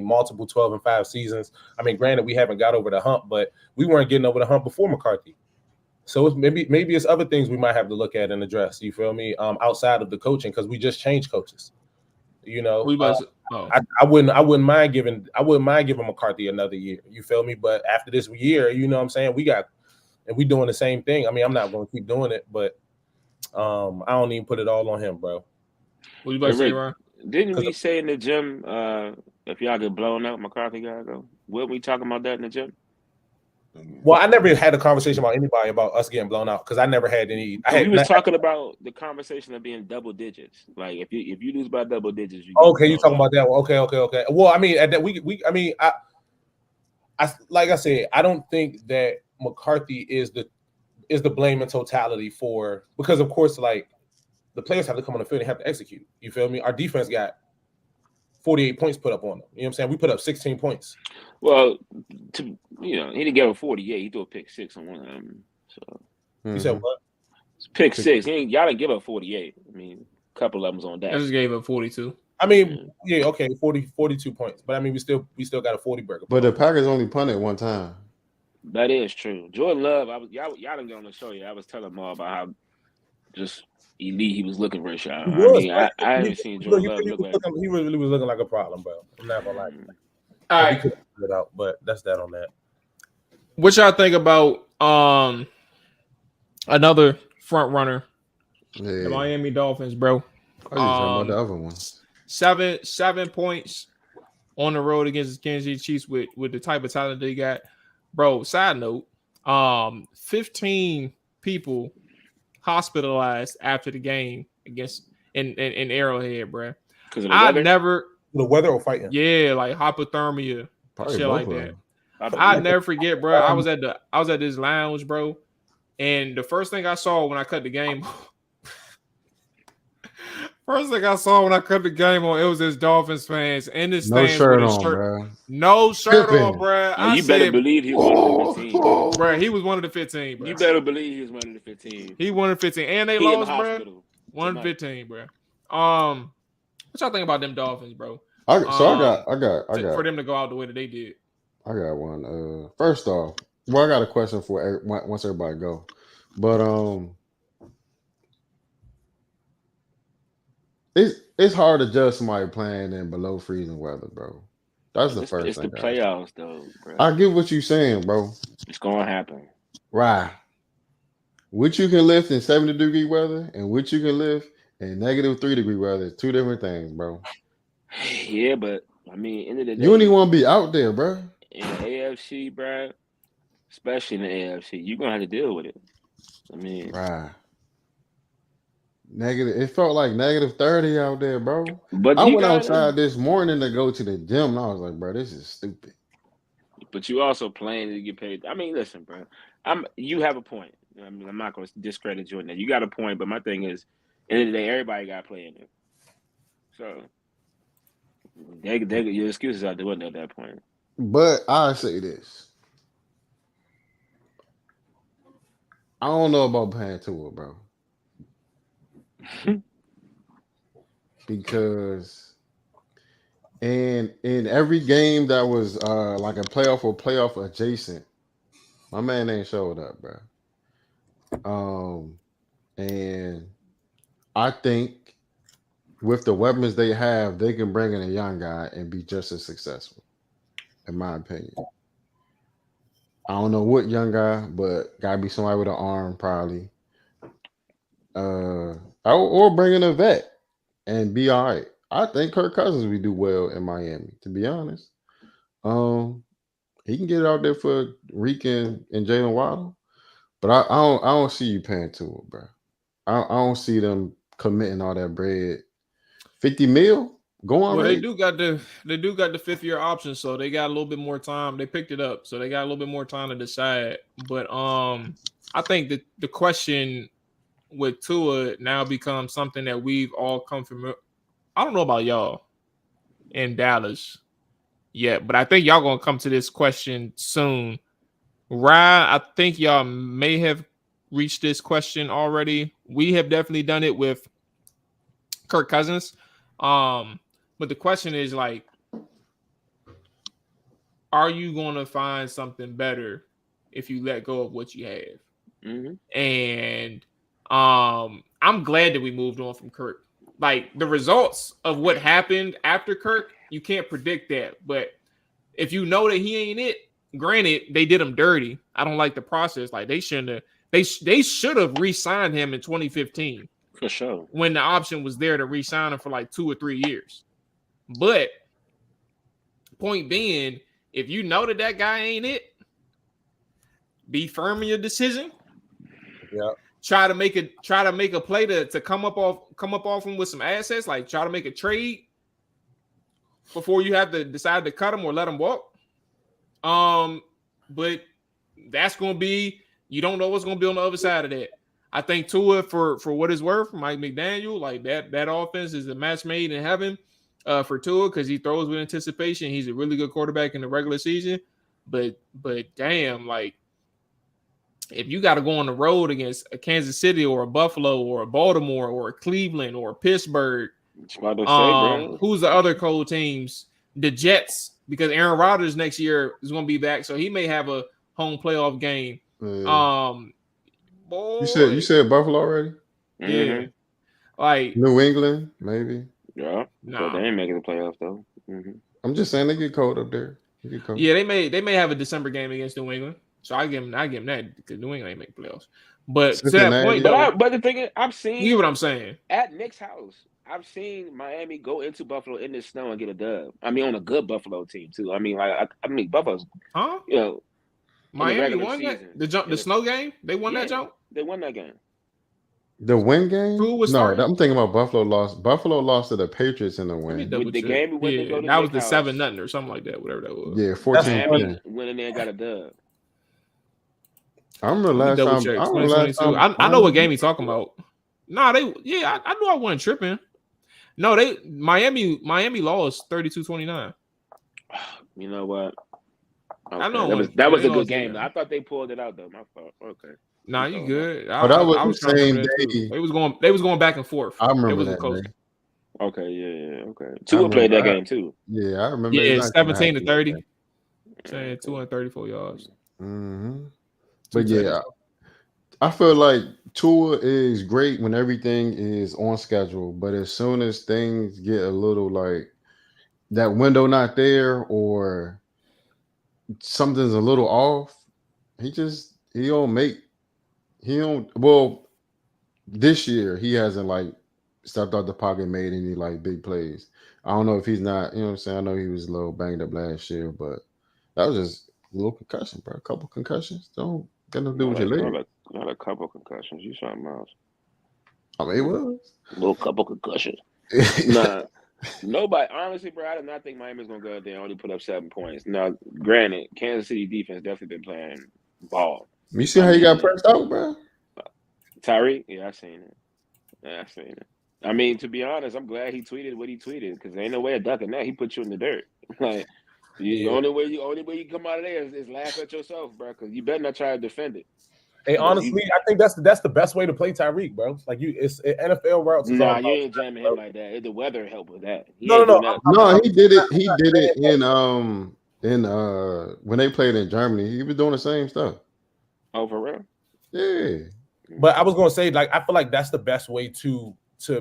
multiple 12-5 seasons. I mean, granted we haven't got over the hump, but we weren't getting over the hump before McCarthy. So it's maybe it's other things we might have to look at and address. You feel me? Outside of the coaching, because we just changed coaches. I wouldn't mind giving McCarthy another year. You feel me? But after this year, you know what I'm saying, we doing the same thing. I mean, I'm not going to keep doing it, but I don't even put it all on him, bro. What you about to say, Ron? Didn't we say in the gym if y'all get blown out, McCarthy gotta go? Weren't we talking about that in the gym? Well, I never had a conversation about anybody about us getting blown out because I never had any. We was talking about the conversation of being double digits. Like if you lose by double digits, you talking about that one. Okay. Well, I mean, at that I like I said, I don't think that McCarthy is the blame in totality because of course, like the players have to come on the field and have to execute. You feel me? Our defense got 48 points put up on them. You know what I'm saying? We put up 16 points. Well, he didn't give a 48. He threw a pick 6 on one of them. So you said what? It's pick 6. Y'all didn't give up 48. I mean, a couple of them's on that. I just gave up 42. I mean, 42 points. But I mean, we still got a 40 burger. But the Packers only punted one time. That is true. Jordan Love, y'all didn't get on the show yet. I was telling him all about how just elite he was looking for a shot. I haven't seen Jordan Love look like he really was looking like a problem, bro. I'm not gonna lie. All right, we could figure it out, but that's that on that. What y'all think about another front runner? Yeah. The Miami Dolphins, bro. I was talking about the other one. 7 points on the road against the Kansas City Chiefs with the type of talent they got. Bro, side note, 15 people hospitalized after the game against in Arrowhead, bro. Because of the weather or fighting? Yeah, like hypothermia, probably shit like that. I'll never forget, bro. I was at this lounge, bro, and the first thing I saw when I cut the game on, it was this Dolphins fans in the stands shirt with a on, bro. No shirt on, bro. You better believe he was one of the 15. Bro, he was one of the 15, bro. You better believe he was one of the 15. He won the 15, and they lost, bro. 115, bro. What y'all think about them Dolphins, bro? I got for them to go out the way that they did. I got one. First off, I got a question for once everybody go, but it's hard to judge somebody playing in below freezing weather, bro. That's the first thing. It's the playoffs, though, bro. I get what you're saying, bro. It's gonna happen. Right. What you can lift in 70-degree weather and what you can lift in -3-degree weather is two different things, bro. Yeah, but I mean, end of the day, you don't even want to be out there, bro. In the AFC, bro, especially in the AFC, you're gonna have to deal with it. I mean, right. Negative. It felt like -30 out there, bro. But I went outside this morning to go to the gym, and I was like, bro, this is stupid. But you also playing to get paid. I mean, listen, bro. You have a point. I mean, I'm not going to discredit you on that. You got a point, but my thing is, end of the day, everybody got to play in it. So, your excuses out there wasn't at that point. But I say this. I don't know about paying to it, bro. Because in every game that was like a playoff or playoff adjacent, my man ain't showed up, bro. And I think with the weapons they have, they can bring in a young guy and be just as successful, in my opinion. I don't know what young guy, but gotta be somebody with an arm, probably. Or bring in a vet and be all right. I think Kirk Cousins would do well in Miami, to be honest. He can get it out there for Reek and Jalen Waddle, but I don't see you paying to it, bro. I don't see them committing all that bread. 50 mil? Go on. Well, they do got the 5th-year option, so they got a little bit more time. They picked it up, so they got a little bit more time to decide. But I think that the question with Tua now becomes something that we've all come from. I don't know about y'all in Dallas yet, but I think y'all gonna come to this question soon. Ryan, I think y'all may have reached this question already. We have definitely done it with Kirk Cousins. But the question is, like, are you going to find something better if you let go of what you have? Mm-hmm. And I'm glad that we moved on from Kirk. Like, the results of what happened after Kirk, you can't predict that. But if you know that he ain't it, granted, they did him dirty. I don't like the process. Like, they shouldn't have. They should have re-signed him in 2015. For sure. When the option was there to re-sign him for like 2 or 3 years. But point being, if you know that guy ain't it, be firm in your decision. Yeah. Try to make a play to come up off him with some assets. Like, try to make a trade before you have to decide to cut him or let him walk. But that's gonna be, you don't know what's gonna be on the other side of that. I think Tua, for what it's worth, Mike McDaniel, like that offense is a match made in heaven for Tua, because he throws with anticipation. He's a really good quarterback in the regular season. But damn, like, if you got to go on the road against a Kansas City or a Buffalo or a Baltimore or a Cleveland or a Pittsburgh, who's the other cold teams? The Jets, because Aaron Rodgers next year is going to be back, so he may have a home playoff game. Boy. You said Buffalo already? Yeah. Mm-hmm. Like New England, maybe. Yeah. Nah. But they ain't making the playoffs though. Mm-hmm. I'm just saying they get cold up there. Yeah, they may have a December game against New England. So I give them that, because New England ain't make playoffs. But to that point, but the thing is, I've seen, you know what I'm saying, at Nick's house, I've seen Miami go into Buffalo in the snow and get a dub. I mean, on a good Buffalo team too. I mean, like Buffalo's, you know, Miami won that the snow game. They won that jump. They won that game. The win game? Who was I'm thinking about Buffalo lost. Buffalo lost to the Patriots in the win. With the game we went to go to that was the house. 7-0 or something like that. Whatever that was. Yeah, 14. Went in there and got a dub. I remember last time. I know what game he's talking about. Nah, I knew I wasn't tripping. No, Miami lost 32-29. You know what? Okay. I know that was a good game. I thought they pulled it out though. My fault. Okay. Nah, you good. That was the same day. They was going back and forth. I remember that day. Okay, yeah, okay. Tua played that game too. Yeah, I remember. Yeah, 17-30. Saying 234 yards. Mm-hmm. But yeah, I feel like Tua is great when everything is on schedule, but as soon as things get a little like that window not there or something's a little off, well, this year he hasn't like stepped out the pocket and made any like big plays. I don't know if he's not, you know what I'm saying? I know he was a little banged up last year, but that was just a little concussion, bro. A couple concussions. Don't got nothing to do with your leg. Not a couple concussions. You something else. I mean, it was a little couple concussions. Nah. Nobody, honestly, bro, I do not think Miami's gonna go out there and only put up 7 points. Now, granted, Kansas City defense definitely been playing ball. You see how you got pressed out, bro? Tyreek? Yeah, I seen it. I mean, to be honest, I'm glad he tweeted what he tweeted, because there ain't no way of ducking that. He put you in the dirt. Like, the only way you come out of there is laugh at yourself, bro, because you better not try to defend it. Hey, honestly, I think that's the best way to play Tyreek, bro. Like it's NFL routes. Nah, you ain't jamming him like that. The weather helped with that. No, he did it. He did it in when they played in Germany. He was doing the same stuff. Oh, for real? Yeah. But I was gonna say, like, I feel like that's the best way to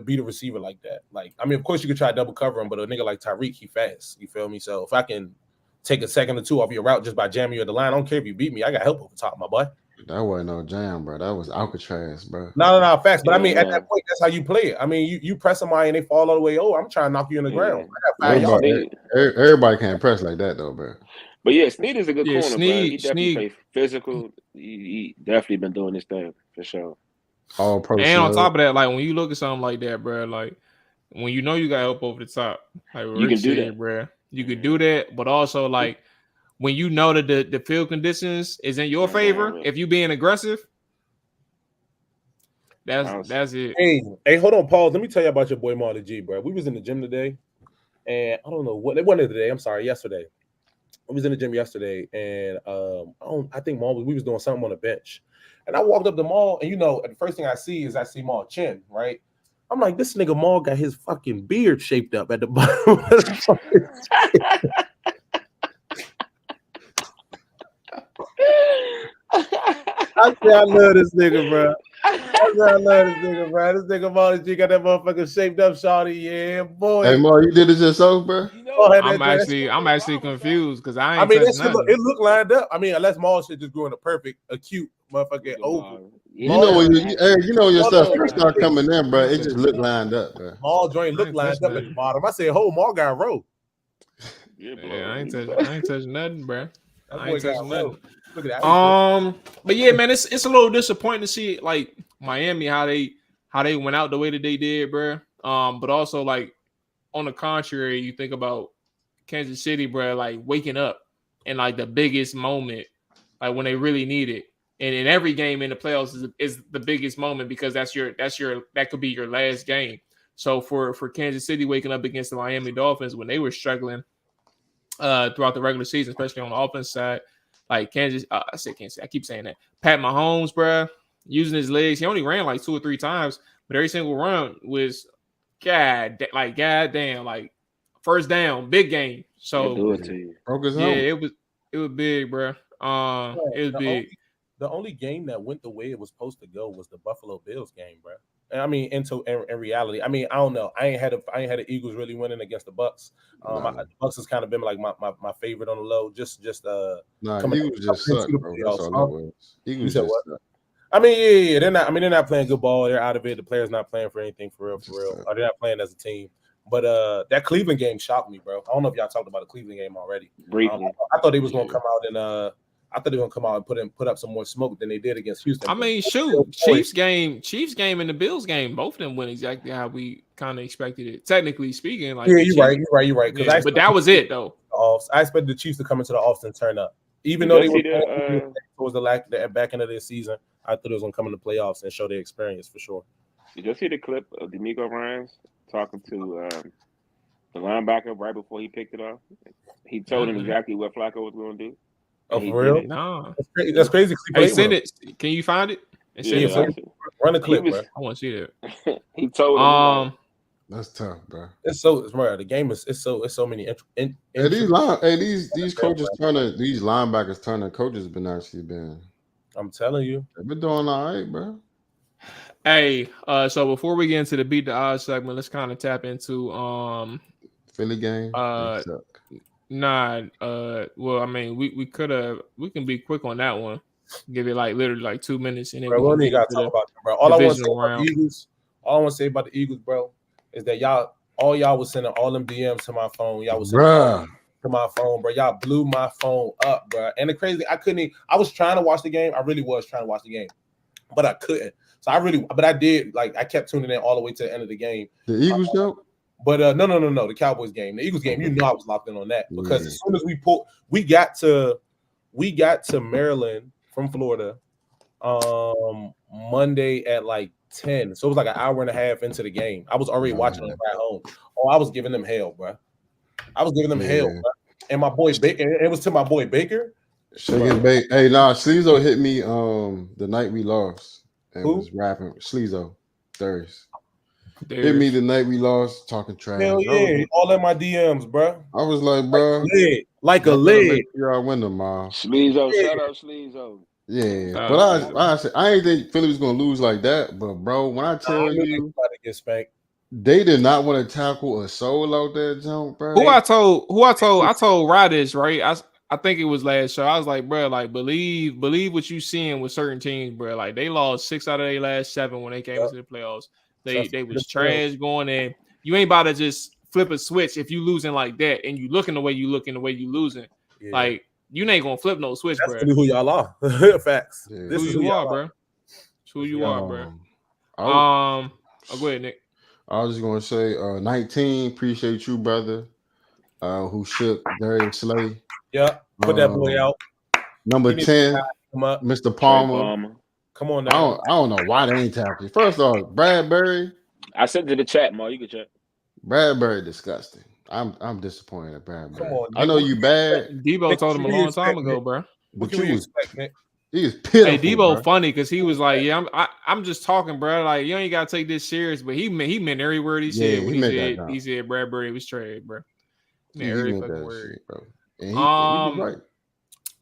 beat a receiver like that. Like, I mean, of course you could try to double cover him, but a nigga like Tyreek, he fast. You feel me? So if I can take a second or two off your route just by jamming you at the line, I don't care if you beat me. I got help over top, my boy. That wasn't no jam, bro. That was Alcatraz, bro. No, facts. But I mean, at Yeah. that point, that's how you play it. I mean, you press somebody and they fall all the way. Oh, I'm trying to knock you in the ground. I got 5 yards. Everybody can't press like that though, bro. But yeah, Snead is a good Yeah, corner, bro. He Snead- definitely Snead- plays physical. He definitely been doing this thing for sure. All pro. And on top of that, like when you look at something like that, bro, like when you know you got help over the top, like You can do that, bro. You could do that, but also like when you know that the field conditions is in your favor, if you being aggressive, that's it. Hey, hold on, Paul. Let me tell you about your boy Marley G, bro. We was in the gym today, and I don't know what it wasn't today. I'm sorry, yesterday. We was in the gym yesterday, and I think Maul we was doing something on the bench, and I walked up to Maul, and the first thing I see Maul chin, right? I'm like, this nigga Maul got his fucking beard shaped up at the bottom. I say I love this nigga, bro. I love this nigga, bro. This nigga Marley G got that motherfucker shaped up, shawty. Yeah, boy. Hey, Mar, you did it yourself, bro? I'm actually confused because I mean, it looked lined up. I mean, unless Maul shit just grew in a perfect, acute motherfucking oval. You know when your stuff first start coming in, bro. It just looked lined up, bro. Maul joint looked lined up at the bottom. I said, Maul got row. Yeah, I ain't touching nothing, bro. I ain't touching nothing. Look at that. But yeah, man, it's a little disappointing to see like Miami how they went out the way that they did, bro. But also like on the contrary, you think about Kansas City, bro, like waking up in like the biggest moment, like when they really need it. And in every game in the playoffs is the biggest moment because that could be your last game. So for Kansas City waking up against the Miami Dolphins when they were struggling throughout the regular season, especially on the offense side, like Kansas, I said Kansas, I keep saying that. Pat Mahomes, bro, using his legs, he only ran like 2 or 3 times, but every single run was goddamn, like first down, big game. So do it to you. It was big, bro. It was big. The only game that went the way it was supposed to go was the Buffalo Bills game, bro. And I mean, in reality, I mean, I don't know. I ain't had the Eagles really winning against the Bucks. The Bucks has kind of been like my favorite on the low. Just Eagles just suck, bro. That's all that was. Eagles just suck. I mean, yeah, they're not playing good ball. They're out of it. The players not playing for anything for real. Or they're not playing as a team. But that Cleveland game shocked me, bro. I don't know if y'all talked about the Cleveland game already. I thought they was gonna come out and put up some more smoke than they did against Houston. I mean, shoot, Chiefs game and the Bills game, both of them went exactly how we kind of expected it. Technically speaking, like you're right. Yeah, but that was it though. I expected the Chiefs to come into the offs and turn up, even though they were towards the back end of their season. I thought it was gonna come in the playoffs and show their experience for sure. Did you see the clip of D'Amico Ryans talking to the linebacker right before he picked it off? He told him exactly what Flacco was going to do. Oh, for real? No, that's crazy. Hey, send it. Can you find it? Run the clip, bro. I want to see that. He told him. That's tough, bro. It's the game is so many. These coaches these linebackers turning coaches been. I'm telling you, they've been doing all right, bro. Hey, so before we get into the beat the odds segment, let's kind of tap into Philly game. Well, I mean, we can be quick on that one. Give it like literally like 2 minutes, and then we only got to talk about them, bro. All I want to say about the Eagles, bro, is that y'all was sending all them DMs to my phone. Y'all was sending to my phone, bro. Y'all blew my phone up, bro. And the crazy, I was trying to watch the game. I really was trying to watch the game, but I couldn't. So I did. Like I kept tuning in all the way to the end of the game. The Eagles joke. But no, the Cowboys game, the Eagles game. You know I was locked in on that because as soon as we got to Maryland from Florida Monday at like 10. So it was like an hour and a half into the game. I was already watching it right home. Oh, I was giving them hell, bro. Hell, bro. And my boy Baker, it was to my boy Baker. Shaking Baker. Hey, Sleezo hit me the night we lost and was rapping. Sleezo Thursday. Hit me the night we lost, talking trash. Hell yeah, all in my DMs, bro. I was like, bro, like a lid. You're out window, ma. Sleezo, shout out Sleezo. Yeah, but I ain't think Philly was gonna lose like that. But bro, when I tell you, get spanked. They did not want to tackle a soul out there, jump, bro. I told Radish, right? I I think it was last show. I was like, bro, like believe what you seeing with certain teams, bro. Like they lost 6 out of their last 7 when they came into the playoffs. They was trash going in. You ain't about to just flip a switch if you losing like that and you looking the way you losing. Yeah. Like you ain't gonna flip no switch, bro. That's who y'all are. Facts. Yeah. This is who you are, bro. It's who you are, bro. Go ahead, Nick. I was just gonna say 19, appreciate you, brother. Who shook Darius Slay. Yeah, put that boy out. Number 10, Mr. Palmer. Come on now. I don't know why they ain't tapping. First off, Bradbury. I sent it to the chat, Mo. You can check. Bradbury disgusting. I'm disappointed at Bradbury. Come on, I know you bad. Debo told him a long time ago, bro. What can we expect, Nick? He was pitiful. Hey, Debo funny because he was like, "Yeah, I'm just talking, bro. Like you ain't gotta take this serious." But he meant every word he said when he said Bradbury was trash, bro. Every fucking word, shit, bro. And he was right.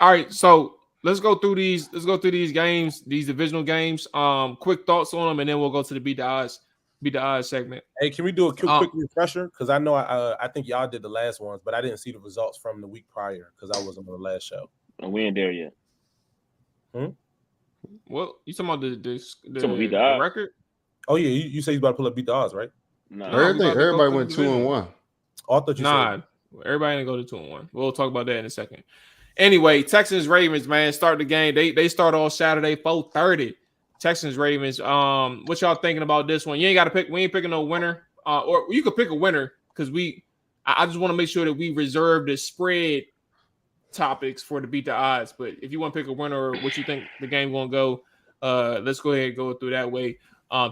All right, so let's go through these games, these divisional games. Quick thoughts on them, and then we'll go to the beat the odds segment. Hey, can we do a quick refresher? Because I know I think y'all did the last ones, but I didn't see the results from the week prior because I wasn't on the last show. And we ain't there yet. Well, you talking about the record? Oh yeah, you say he's about to pull up beat the odds, right? No, everybody went 2-1. Oh, I thought you said everybody didn't go to 2-1. We'll talk about that in a second. Anyway, Texans Ravens, man, start the game. They start on Saturday 4:30. Texans Ravens. What y'all thinking about this one? You ain't got to pick. We ain't picking no winner. Or you could pick a winner because I just want to make sure that we reserve the spread topics for the beat the odds. But if you want to pick a winner or what you think the game gonna go, let's go ahead and go through that way.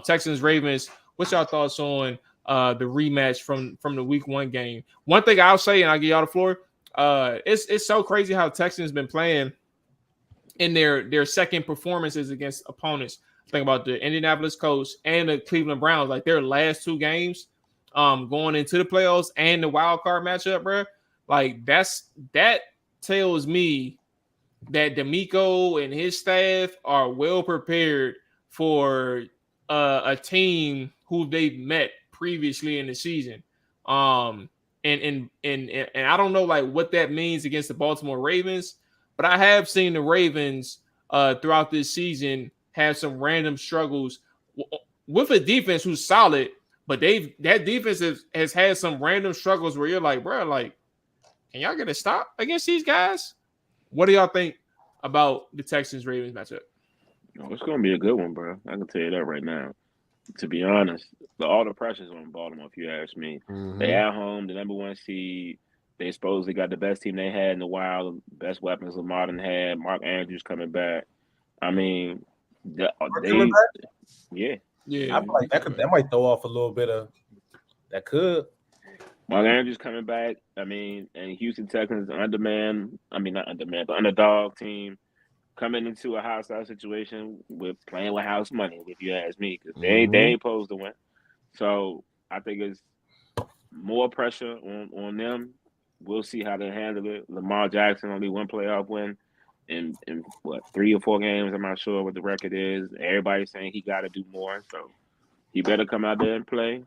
Texans Ravens. What's y'all thoughts on the rematch from the week 1 game? One thing I'll say, and I'll give y'all the floor. It's so crazy how Texans been playing in their second performances against opponents. Think about the Indianapolis Colts and the Cleveland Browns, like their last 2 games, going into the playoffs and the wild card matchup, bro. Like that tells me that D'Amico and his staff are well prepared for a team who they've met previously in the season. And I don't know like what that means against the Baltimore Ravens, but I have seen the Ravens throughout this season have some random struggles with a defense who's solid, but that defense has had some random struggles where you're like, bro, like, can y'all get a stop against these guys? What do y'all think about the Texans Ravens matchup? It's gonna be a good one, bro. I can tell you that right now. To be honest, all the pressure's on Baltimore, if you ask me. Mm-hmm. They at home, the number 1 seed. They supposedly got the best team they had in a while, the best weapons Lamar had. Mark Andrews coming back. I mean, yeah. I feel like that might throw off a little bit of that. Could Mark Andrews coming back? I mean, and Houston Texans not underdog team. Coming into a hostile situation with playing with house money, if you ask me, because they ain't supposed to win. So I think it's more pressure on them. We'll see how they handle it. Lamar Jackson only 1 playoff win in 3 or 4 games. I'm not sure what the record is. Everybody's saying he got to do more, so he better come out there and play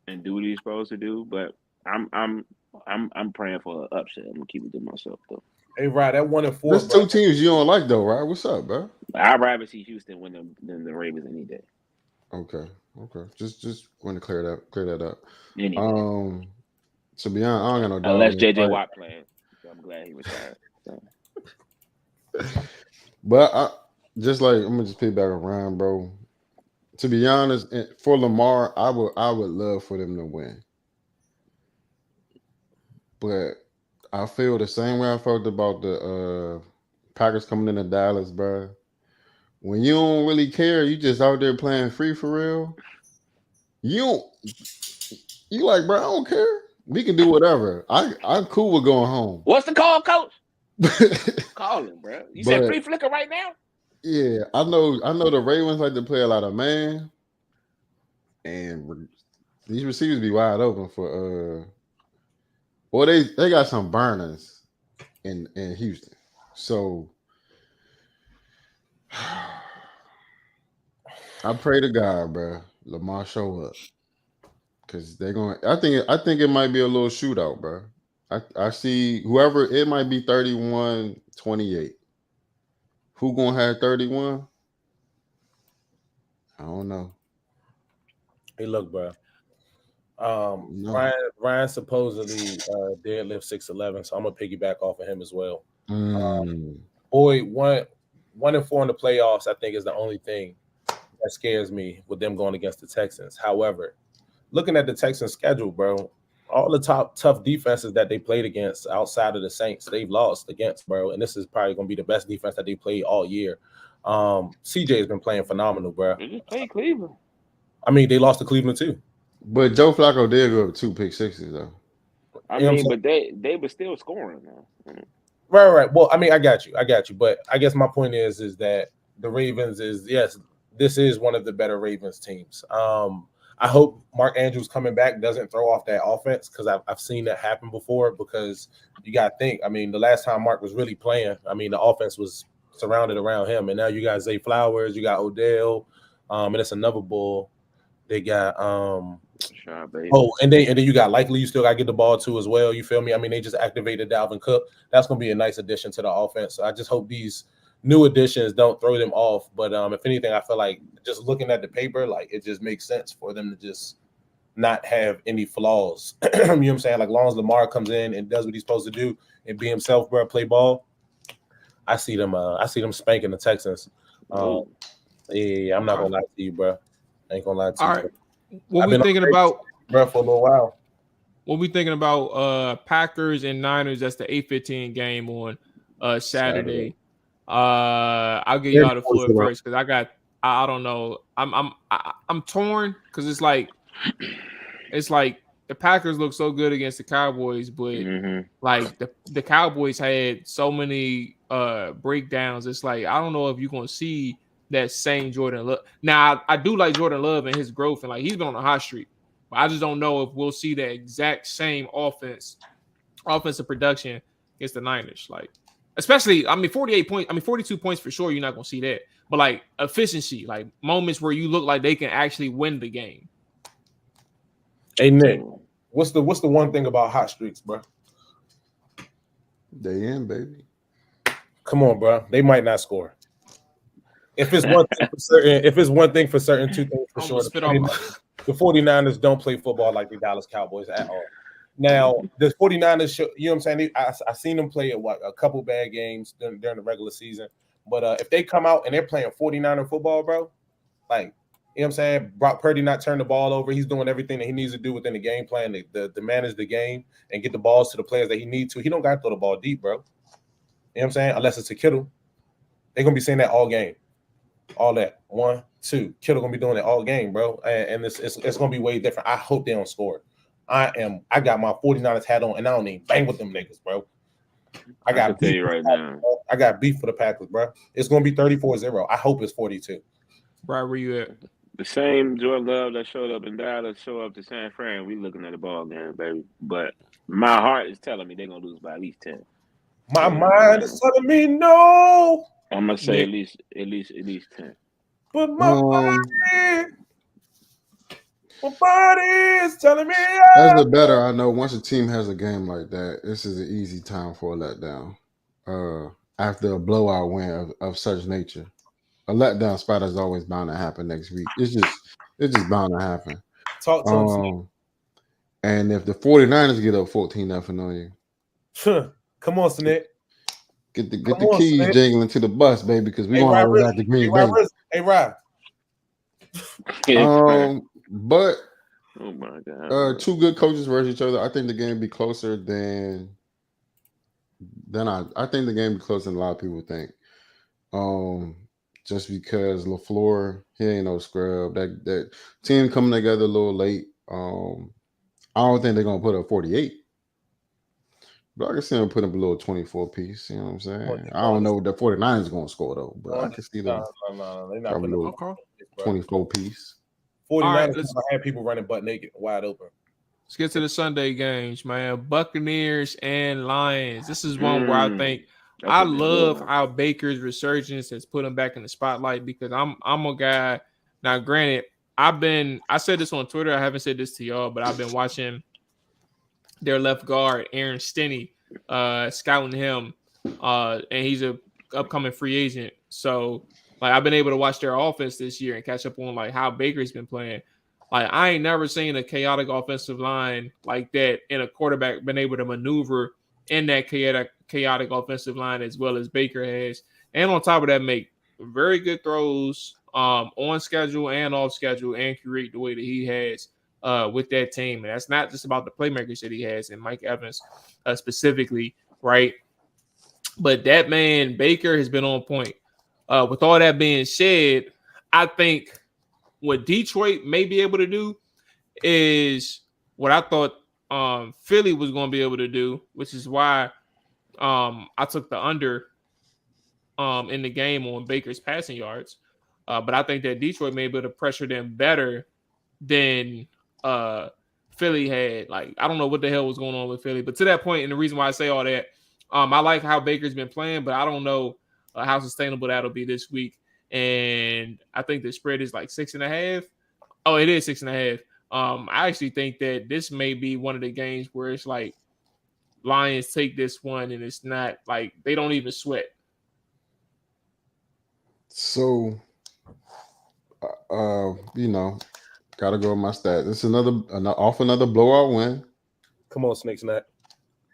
and do what he's supposed to do. But I'm praying for an upset. I'm gonna keep it to myself though. Hey, Rod, that 1-4. There's 2 teams you don't like, though, right? What's up, bro? I'd rather see Houston win than the Ravens any day. Okay. Just want to clear that up. Anyway. To be honest, I don't got no doubt. Unless JJ Watt playing, so I'm glad he retired. So. But I'm gonna just pick back around, bro. To be honest, for Lamar, I would love for them to win, but I feel the same way I felt about the Packers coming into Dallas, bro. When you don't really care, you just out there playing free for real. You like, bro, I don't care. We can do whatever. I'm cool with going home. What's the call, coach? Call him, bro. You said free flicker right now? Yeah, I know the Ravens like to play a lot of man. And these receivers be wide open for they got some burners in Houston. So I pray to God, bro, Lamar show up. Cause they're going I think it might be a little shootout, bro. I see whoever it might be 31-28. Who gonna have 31? I don't know. Hey, look, bro. No. Ryan supposedly deadlift 6'11", so I'm gonna piggyback off of him as well. Boy, 1-4 in the playoffs, I think, is the only thing that scares me with them going against the Texans. However, looking at the Texans' schedule, bro, all the tough defenses that they played against outside of the Saints, they've lost against, bro. And this is probably going to be the best defense that they played all year. CJ has been playing phenomenal, bro. They just played Cleveland. I mean, they lost to Cleveland too. But Joe Flacco did go up 2 pick sixes though. I mean, but they were still scoring now. Right. Well, I mean, I got you. But I guess my point is that the Ravens this is one of the better Ravens teams. I hope Mark Andrews coming back doesn't throw off that offense because I've seen that happen before. Because you got to think, I mean, the last time Mark was really playing, I mean, the offense was surrounded around him, and now you got Zay Flowers, you got Odell, and it's another bull. They got and then you got Likely. You still got to get the ball too as well. You feel me? I mean, they just activated Dalvin Cook. That's going to be a nice addition to the offense. So I just hope these new additions don't throw them off. But if anything, I feel like just looking at the paper, like it just makes sense for them to just not have any flaws. You know what I'm saying? Like, as long as Lamar comes in and does what he's supposed to do and be himself, bro, play ball, I see them spanking the Texans. Yeah, I'm not gonna lie to you, bro. I ain't gonna lie to you. All right. What we thinking about, bro, for a little while? What we thinking about Packers and Niners? That's the 8:15 game on Saturday. I'll give y'all the floor first because I don't know. I'm torn because it's like the Packers look so good against the Cowboys, but like the Cowboys had so many breakdowns. It's like I don't know if you're gonna see that same Jordan Love. Now I do like Jordan Love and his growth, and like he's been on a hot streak. But I just don't know if we'll see the exact same offensive production against the Niners. Like, especially, I mean, 42 points for sure. You're not gonna see that, but like efficiency, like moments where you look like they can actually win the game. Hey Nick, what's the one thing about hot streaks, bro? They in, baby. Come on, bro. They might not score. If it's one thing for certain, two things for sure. The 49ers don't play football like the Dallas Cowboys at all. Now, the 49ers, you know what I'm saying? I seen them play a couple bad games during the regular season. But if they come out and they're playing 49er football, bro, like, you know what I'm saying? Brock Purdy not turn the ball over. He's doing everything that he needs to do within the game plan to manage the game and get the balls to the players that he needs to. He don't got to throw the ball deep, bro. You know what I'm saying? Unless it's a Kittle. They're going to be saying that all game. All that 1, 2, Kittle gonna be doing it all game, bro, and it's gonna be way different. I hope they don't score. I got my 49ers hat on, and I don't even bang with them niggas, bro. I got beef right now. I got beef for the Packers, bro. It's gonna be 34-0. I hope it's 42. Right where you at? The same Jordan Love that showed up in Dallas show up to San Fran. We looking at the ball game, baby. But my heart is telling me they're gonna lose by at least 10. My mind is telling me no. I'm gonna say at least 10. But my body is telling me. As a better, I know once a team has a game like that, this is an easy time for a letdown. After a blowout win of such nature, a letdown spot is always bound to happen next week. It's just bound to happen. Talk to him. And if the 49ers get up 14-0 on you, come on, Snit. Get the keys Snake. Jingling to the bus, baby, because we want to go back to Green Bay. Hey, Rob. But oh my God, two good coaches versus each other. I think the game be closer than I think the game be closer than a lot of people think. Just because LaFleur, he ain't no scrub. That team coming together a little late. I don't think they're gonna put up 48. But I can see them put up a little 24 piece. You know what I'm saying? I don't know what the 49ers going to score, though. But I can see them they're not putting up 24 piece. 49ers have people running butt naked, wide open. Let's get to the Sunday games, man. Buccaneers and Lions. This is one where I think I love how Baker's resurgence has put him back in the spotlight because I'm a guy. Now, granted, I said this on Twitter. I haven't said this to y'all, but I've been watching their left guard, Aaron Stinney, scouting him, and he's a upcoming free agent. So like I've been able to watch their offense this year and catch up on like how Baker's been playing. Like I ain't never seen a chaotic offensive line like that and a quarterback been able to maneuver in that chaotic offensive line as well as Baker has. And on top of that, make very good throws on schedule and off schedule and create the way that he has with that team. And that's not just about the playmakers that he has and Mike Evans specifically, right? But that man, Baker, has been on point. With all that being said, I think what Detroit may be able to do is what I thought Philly was going to be able to do, which is why I took the under in the game on Baker's passing yards. But I think that Detroit may be able to pressure them better than Philly had. Like, I don't know what the hell was going on with Philly. But to that point, and the reason why I say all that, I like how Baker's been playing, but I don't know how sustainable that'll be this week. And I think the spread is like 6.5. Oh, it is 6.5. I actually think that this may be one of the games where it's like Lions take this one and it's not like they don't even sweat. So, gotta go with my stats. It's another blowout win. Come on, Snake Snack.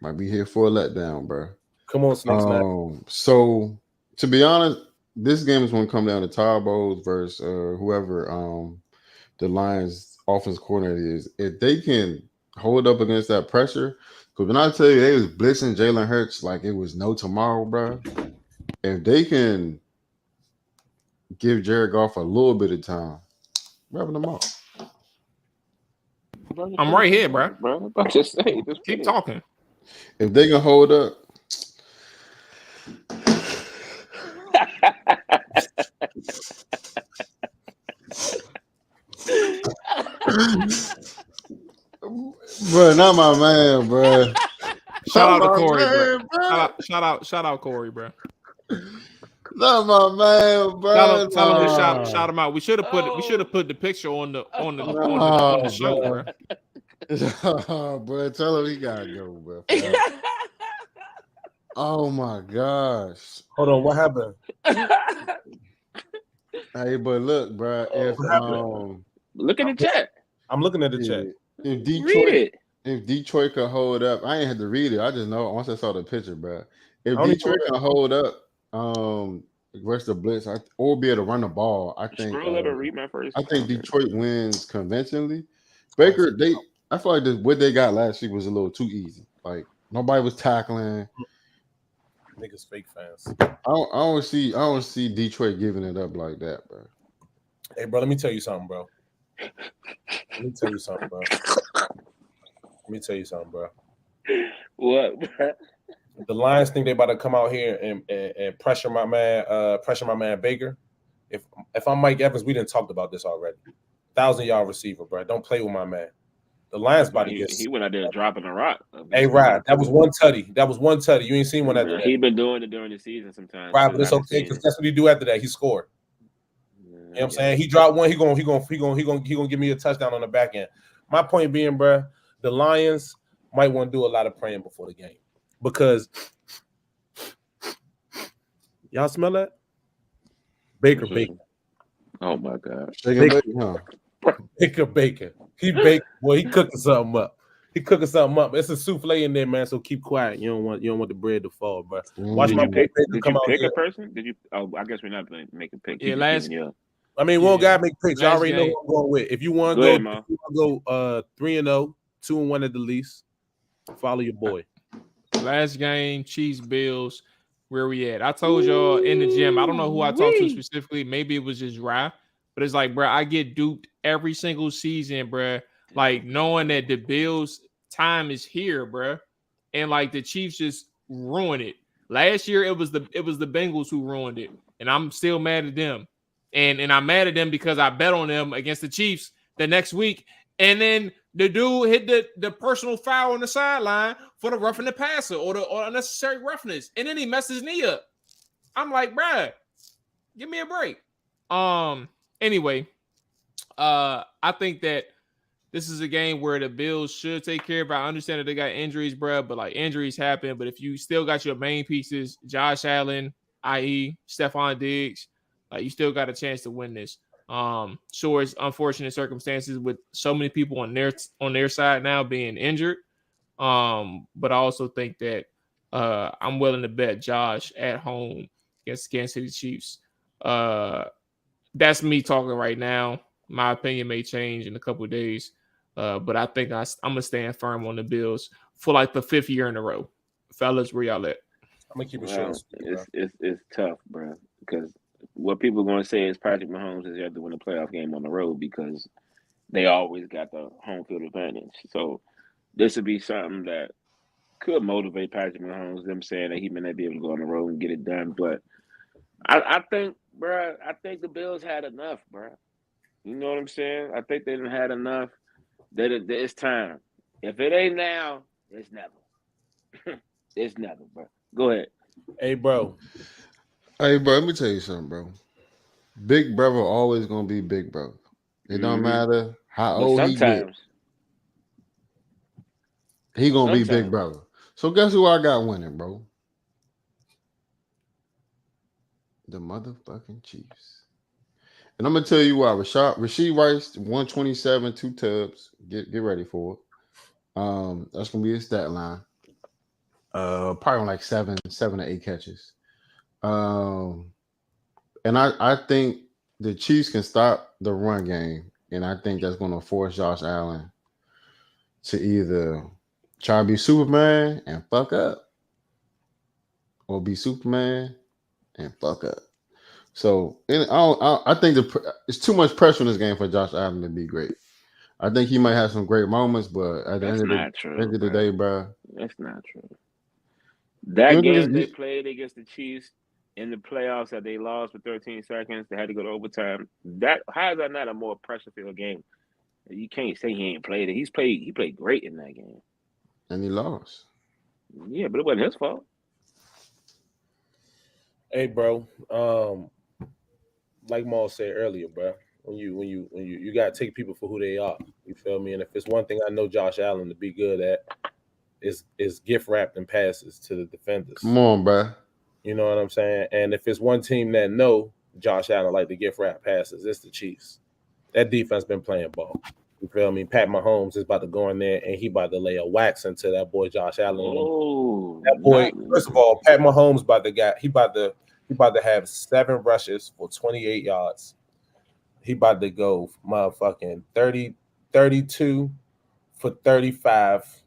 Might be here for a letdown, bro. Come on, Snake Snack. So to be honest, this game is going to come down to Todd Bowles versus whoever the Lions offense coordinator is. If they can hold up against that pressure, because when I tell you they was blitzing Jalen Hurts like it was no tomorrow, bro. If they can give Jared Goff a little bit of time, wrapping them up. I'm right here, bro. Bro, I'm just saying. Keep talking. If they can hold up. Bro, not my man, bro. Shout out to Corey, bro. Shout out Corey, bro. Not my man, bro. Tell him to shout him out. We should have put the picture on the show, bro. Bro, tell him he gotta go, bro. Oh my gosh. Hold on, what happened? Hey, but look, bro. If look at the chat. I'm looking at the chat. If Detroit could hold up, I ain't had to read it. I just know once I saw the picture, bro. If Detroit can hold up, versus the blitz, or be able to run the ball, I think. Scroll up and read my first. I think Detroit wins conventionally. Baker, I feel like what they got last week was a little too easy. Like nobody was tackling. Niggas fake fans. I don't see Detroit giving it up like that, bro. Hey, bro, let me tell you something, bro. What, bro? The Lions think they about to come out here and pressure my man Baker. If I'm Mike Evans, we didn't talk about this already. 1,000-yard receiver, bro. Don't play with my man. The Lions about to get. He went out there dropping a rock. Hey, Rod, that was one tutty. You ain't seen one after that. He been doing it during the season sometimes. Right, but it's okay because that's what he do after that. He scored. You know what I'm saying? He dropped one. He gonna give me a touchdown on the back end. My point being, bro, the Lions might want to do a lot of praying before the game because y'all smell that? Baker. Oh my God. Baker. He baked. Well, he cooking something up. It's a souffle in there, man. So keep quiet. You don't want the bread to fall, bro. Watch my pick. Did you pick a person? Did you? Oh, I guess we're not going to make a pick. Yeah, last. I mean, one guy make picks. Y'all already know who I'm going with. If you want to go 3-0, 2-1 at the least, follow your boy. Last game, Chiefs Bills. Where we at? I told y'all in the gym. I don't know who I talked to specifically. Maybe it was just Rye, but it's like, bro, I get duped every single season, bro. Like knowing that the Bills' time is here, bro, and like the Chiefs just ruined it. Last year, it was the Bengals who ruined it, and I'm still mad at them. And I'm mad at them because I bet on them against the Chiefs the next week. And then the dude hit the personal foul on the sideline for the roughing the passer or unnecessary roughness. And then he messed his knee up. I'm like, bruh, give me a break. Anyway, I think that this is a game where the Bills should take care of it. I understand that they got injuries, bro, but like injuries happen. But if you still got your main pieces, Josh Allen, i.e. Stephon Diggs, like you still got a chance to win this. Sure, it's unfortunate circumstances with so many people on their side now being injured. But I also think that I'm willing to bet Josh at home against Kansas City Chiefs. That's me talking right now. My opinion may change in a couple of days, but I think I'm gonna stand firm on the Bills for like the 5th year in a row. Fellas, where y'all at? I'm gonna keep it short. It's tough, bro, because what people are going to say is Patrick Mahomes is have to win a playoff game on the road because they always got the home field advantage. So this would be something that could motivate Patrick Mahomes, them saying that he may not be able to go on the road and get it done. But I think, bro, I think the Bills had enough, bro. You know what I'm saying? I think they didn't had enough. That it's time. If it ain't now, it's never. It's never, bro. Go ahead. Hey, bro. Hey, bro, let me tell you something, bro. Big brother always gonna be big brother. It don't matter how But old he sometimes get. He gonna be big brother. So guess who I got winning, bro? The motherfucking Chiefs. And I'm gonna tell you why. Rashid Rice, 127, 2 tubs. Get ready for it. That's gonna be his stat line. Probably on like 7 to 8 catches. And I think the Chiefs can stop the run game, and I think that's gonna force Josh Allen to either try to be Superman and fuck up, or be Superman and fuck up. So I think it's too much pressure in this game for Josh Allen to be great. I think he might have some great moments, but at the end of the day, bro, that's not true. That game they played against the Chiefs in the playoffs that they lost with 13 seconds, they had to go to overtime. How is that not a more pressure-filled game? You can't say he ain't played it. He played great in that game. And he lost. Yeah, but it wasn't his fault. Hey, bro. Like Maul said earlier, bro. When you gotta take people for who they are. You feel me? And if it's one thing I know Josh Allen to be good at, is gift wrapping passes to the defenders. Come on, bro. You know what I'm saying? And if it's one team that know Josh Allen like to gift wrap passes, it's the Chiefs. That defense been playing ball. You feel me? Pat Mahomes is about to go in there and he about to lay a wax into that boy Josh Allen. Oh, that boy! First of all, Pat Mahomes he about to have 7 rushes for 28 yards. He about to go motherfucking 32 for 35,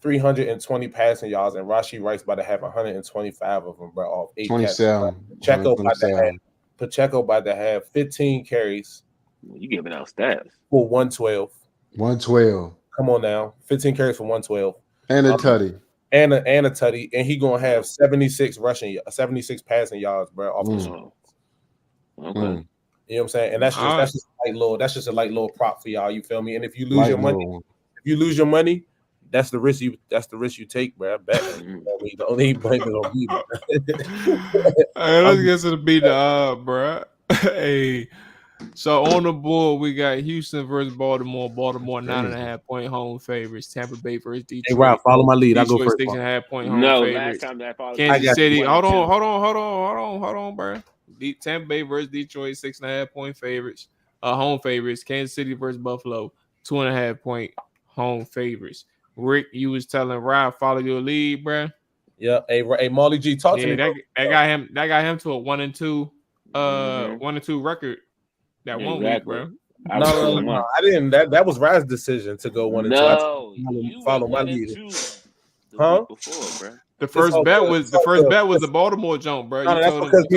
320 passing yards, and Rashid Rice about to have 125 of them, bro, off 8 27. Pacheco about to have 15 carries. You giving out stats for 112. 112. Come on now, 15 carries for 112, and a tutty, and a tutty, and he gonna have 76 passing yards, bro. Off okay. You know what I'm saying? And that's just a light little prop for y'all. You feel me? And if you lose your money, that's the risk you take, bro. I bet. The only blame is on me. Hey, let's get to the beat bro. Hey. So on the board, we got Houston versus Baltimore. Baltimore 9.5 point home favorites. Tampa Bay versus Detroit. Hey, Rob, follow my lead. I go first. 6.5 point home favorites. Last time that Kansas City. Hold on, bro. Tampa Bay versus Detroit. 6.5 point favorites. Home favorites. Kansas City versus Buffalo. 2.5 point home favorites. Rick, you was telling Rob follow your lead, bro. Yeah. Hey, Molly G, talk to me. That got him to a 1-2 1-2 record. That 1 week, bro. No, I didn't. That was Rad's decision to go 1-2. No, you follow my lead. Huh? Before, bro. The first bet was the Baltimore jump, bro. No, that's because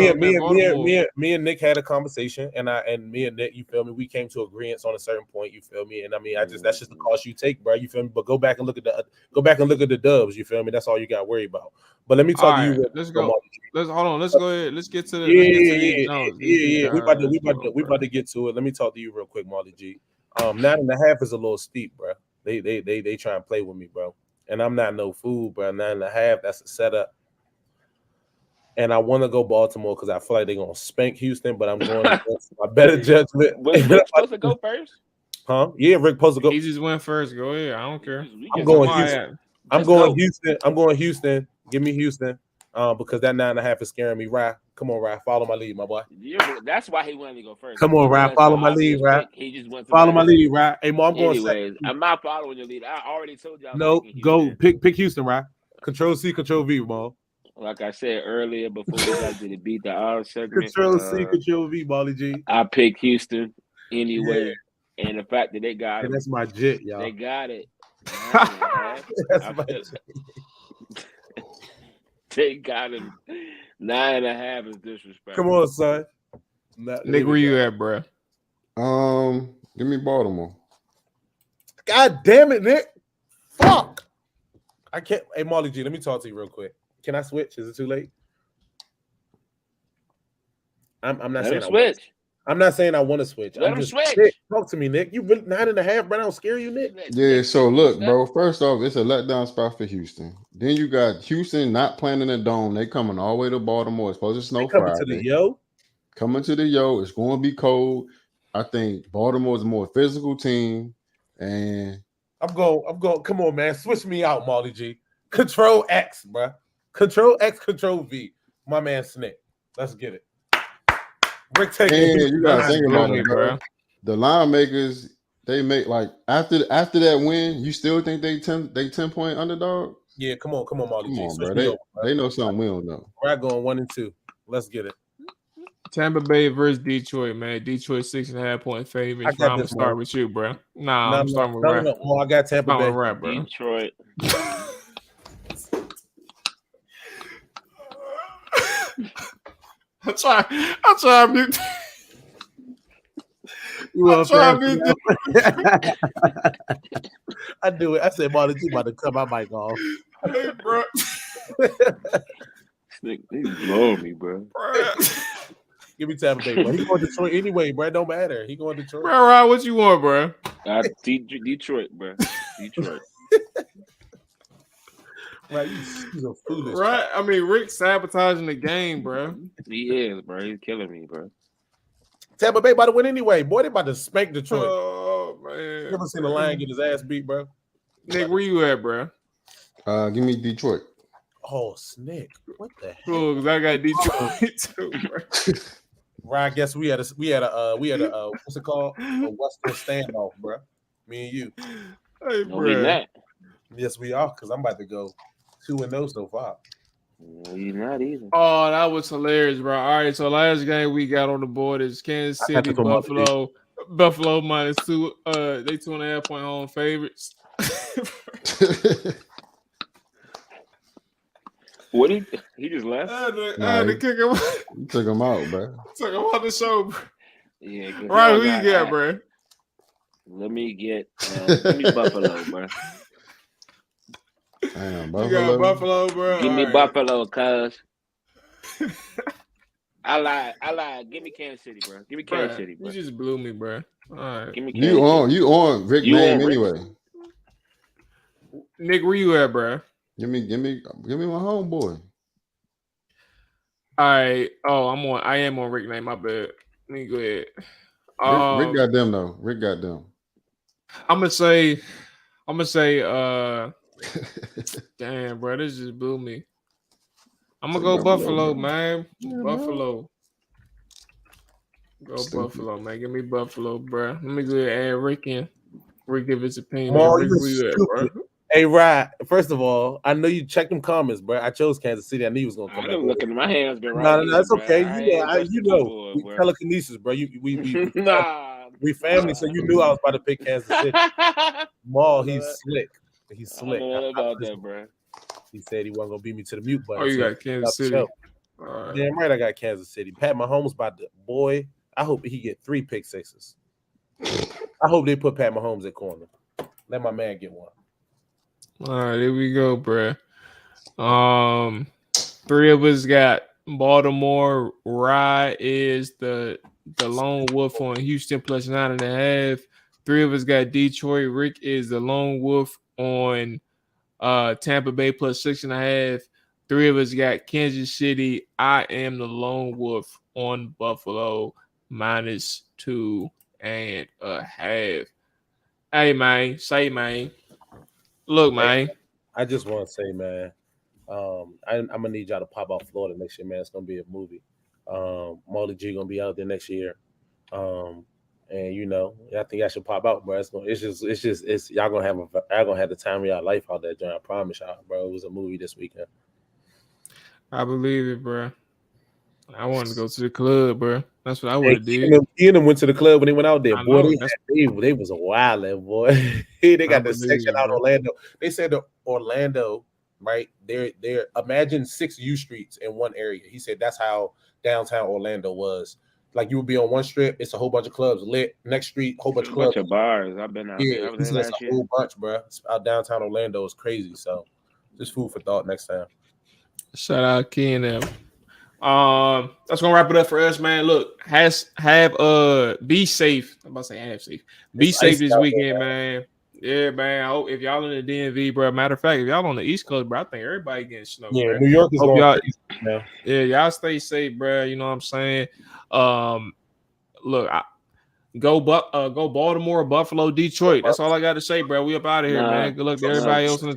me and Nick had a conversation, and me and Nick, you feel me? We came to agreements on a certain point, you feel me? And I mean, that's just the cost you take, bro. You feel me? But go back and look at the dubs, you feel me? That's all you got to worry about. But let me talk to you. Let's go. Let's go ahead. Let's get to the We about to get to it. Let me talk to you real quick, Molly G. 9.5 is a little steep, bro. They try and play with me, bro. And I'm not no fool, bro. 9.5, that's a setup. And I want to go Baltimore because I feel like they're gonna spank Houston, but I'm going against my better judgment. What's supposed to go first? Huh? Yeah, Rick supposed to go. He just went first. Go ahead. I don't care. I'm going Come on, Houston. Adam. I'm going Houston. I'm going Houston. Give me Houston. Because that 9.5 is scaring me. Rye, come on, Rye. Follow my lead, my boy. Yeah, that's why he wanted to go first. Come on, Rye. Follow my lead, Rye. He just went to follow my lead, Rye. Hey, Mo, I'm going. Anyways, I'm not following your lead. I already told you. No, go pick Houston, Rye. Control C, Control V, Mo. Like I said earlier, before we got to the beat the R segment, Control C, Control V, Molly G. I picked Houston anyway, and the fact that they got it, that's my jit, y'all. They got it. That's my jit. They got him 9.5 is disrespectful. Come on, son. Nick, where you at, bro? Give me Baltimore. God damn it, Nick. Fuck. I can't. Hey, Molly G, let me talk to you real quick. Can I switch? Is it too late? I'm not saying switch. I'm not saying I want to switch. Let I'm just switch. Nick, talk to me, Nick. You really 9.5, bro? I don't scare you, Nick. Yeah. So look, bro. First off, it's a letdown spot for Houston. Then you got Houston not playing in the dome. They coming all the way to Baltimore. It's supposed to snow Friday. To the yo. Coming to the yo. It's going to be cold. I think Baltimore is a more physical team, and I'm going. Come on, man. Switch me out, Molly G. Control X, bro. Control X, Control V. My man Snick. Let's get it. Rick taking you gotta think about it, bro. The line makers, they make like after that win, you still think they 10-point underdog? Yeah, come on, Molly G. Come on, bro. They know something we don't know. We're going 1 and 2. Let's get it. Tampa Bay versus Detroit, man. Detroit 6.5-point favorites. I'm gonna start with you, bro. I'm starting with Rap. No, I got Tampa Bay. Rap, bro. Detroit. I'm trying to mute. I do it. I said, Molly G about to cut my mic off. Hey, bro. He's blowing me, bro. Give me Tampa Bay, bro. He going to Detroit anyway, bro. It don't matter. He going to Detroit. Bro, right, what you want, bro? Detroit, bro. Detroit. Right, he's a foolish. Right, I mean, Rick's sabotaging the game, bro. He is, bro. He's killing me, bro. Tampa Bay about to win anyway. Boy, they about to spank Detroit. Oh man, You ever seen the Lion get his ass beat, bro? Nick, where you at, bro? Give me Detroit. Oh, Snick. What the heck? Cool, because I got Detroit too, bro. Right, I guess we had a what's it called? A Western standoff, bro. Me and you. Hey, No, we not. Yes, we are, because I'm about to go 2-0 so far. No, you're not either. Oh, that was hilarious, bro. All right, so last game we got on the board is Kansas City, Buffalo. Buffalo -2. They 2.5-point home favorites. What he just left? I had to kick him. You took him out, bro. Took him out the show, bro. Yeah, right, who you got, bro? Let me get Buffalo, bro. Damn, Buffalo. You got Buffalo, bro. Give me Buffalo, cuz. I lied. Give me Kansas City, bro. Give me Kansas City, bro. You just blew me, bro. All right. Give me Kansas City. You on Rick name anyway. Nick, where you at, bro? Give me my homeboy. All right. Oh, I am on Rick name. My bad. Let me go ahead. Rick got them though. Rick got them. I'm gonna say damn, bro, this just blew me. I'm gonna go Buffalo, man. Buffalo. Go Buffalo, man. Give me Buffalo, bro. Let me go ahead and add Rick in. Rick give his opinion. Rick, where you at, bro? Hey, Rod, first of all, I know you checked them comments, bro. I chose Kansas City. I knew you was going to come back. I'm looking at my hands been right. No, that's okay. You know, we telekinesis, bro. We family, so you knew I was about to pick Kansas City. Maul, he's slick. He's slick. I don't know about that, bro. He said he wasn't going to beat me to the mute button. Oh, you got Kansas City. All right. Damn right, I got Kansas City. Pat Mahomes about to, boy, I hope he get 3 pick sixes. I hope they put Pat Mahomes at corner. Let my man get one. All right, here we go, bro. 3 of us got Baltimore. Rye is the lone wolf on Houston plus 9.5. 3 of us got Detroit. Rick is the lone wolf on Tampa Bay plus 6.5. 3 of us got Kansas City. I am the lone wolf on Buffalo minus 2.5. Hey man, say man. Look, man. I just want to say, man, I'm gonna need y'all to pop out Florida next year, man. It's gonna be a movie. Molly G gonna be out there next year. And you know, I think I should pop out, bro. It's y'all gonna have the time of y'all life out there, John. I promise y'all, bro. It was a movie this weekend. I believe it, bro. I wanted to go to the club, bro. That's what I would have did. He and them went to the club when they went out there. I Boy, know, they was a wild boy. They got the believe section it, out bro. Orlando. They said the Orlando, right? They're imagine 6 U streets in one area. He said that's how downtown Orlando was. Like you would be on one strip, it's a whole bunch of clubs lit. Next street, whole bunch of clubs. Bunch of bars. I've been out there. I was there last a year. whole bunch, bro. Out downtown Orlando is crazy. So just food for thought next time. Shout out Key and them. That's gonna wrap it up for us, man. Look, be safe. I'm about to say have safe. Be It's safe icy this out weekend, there, man. Yeah, man. I hope if y'all in the DMV, bro. Matter of fact, if y'all on the East Coast, bro, I think everybody getting snow. Yeah, bro. New York is Hope going y'all, crazy now. yeah, y'all stay safe, bro. You know what I'm saying? Look, go Baltimore, Buffalo, Detroit. That's all I got to say, bro. We up out of here, man. Good luck to everybody else in the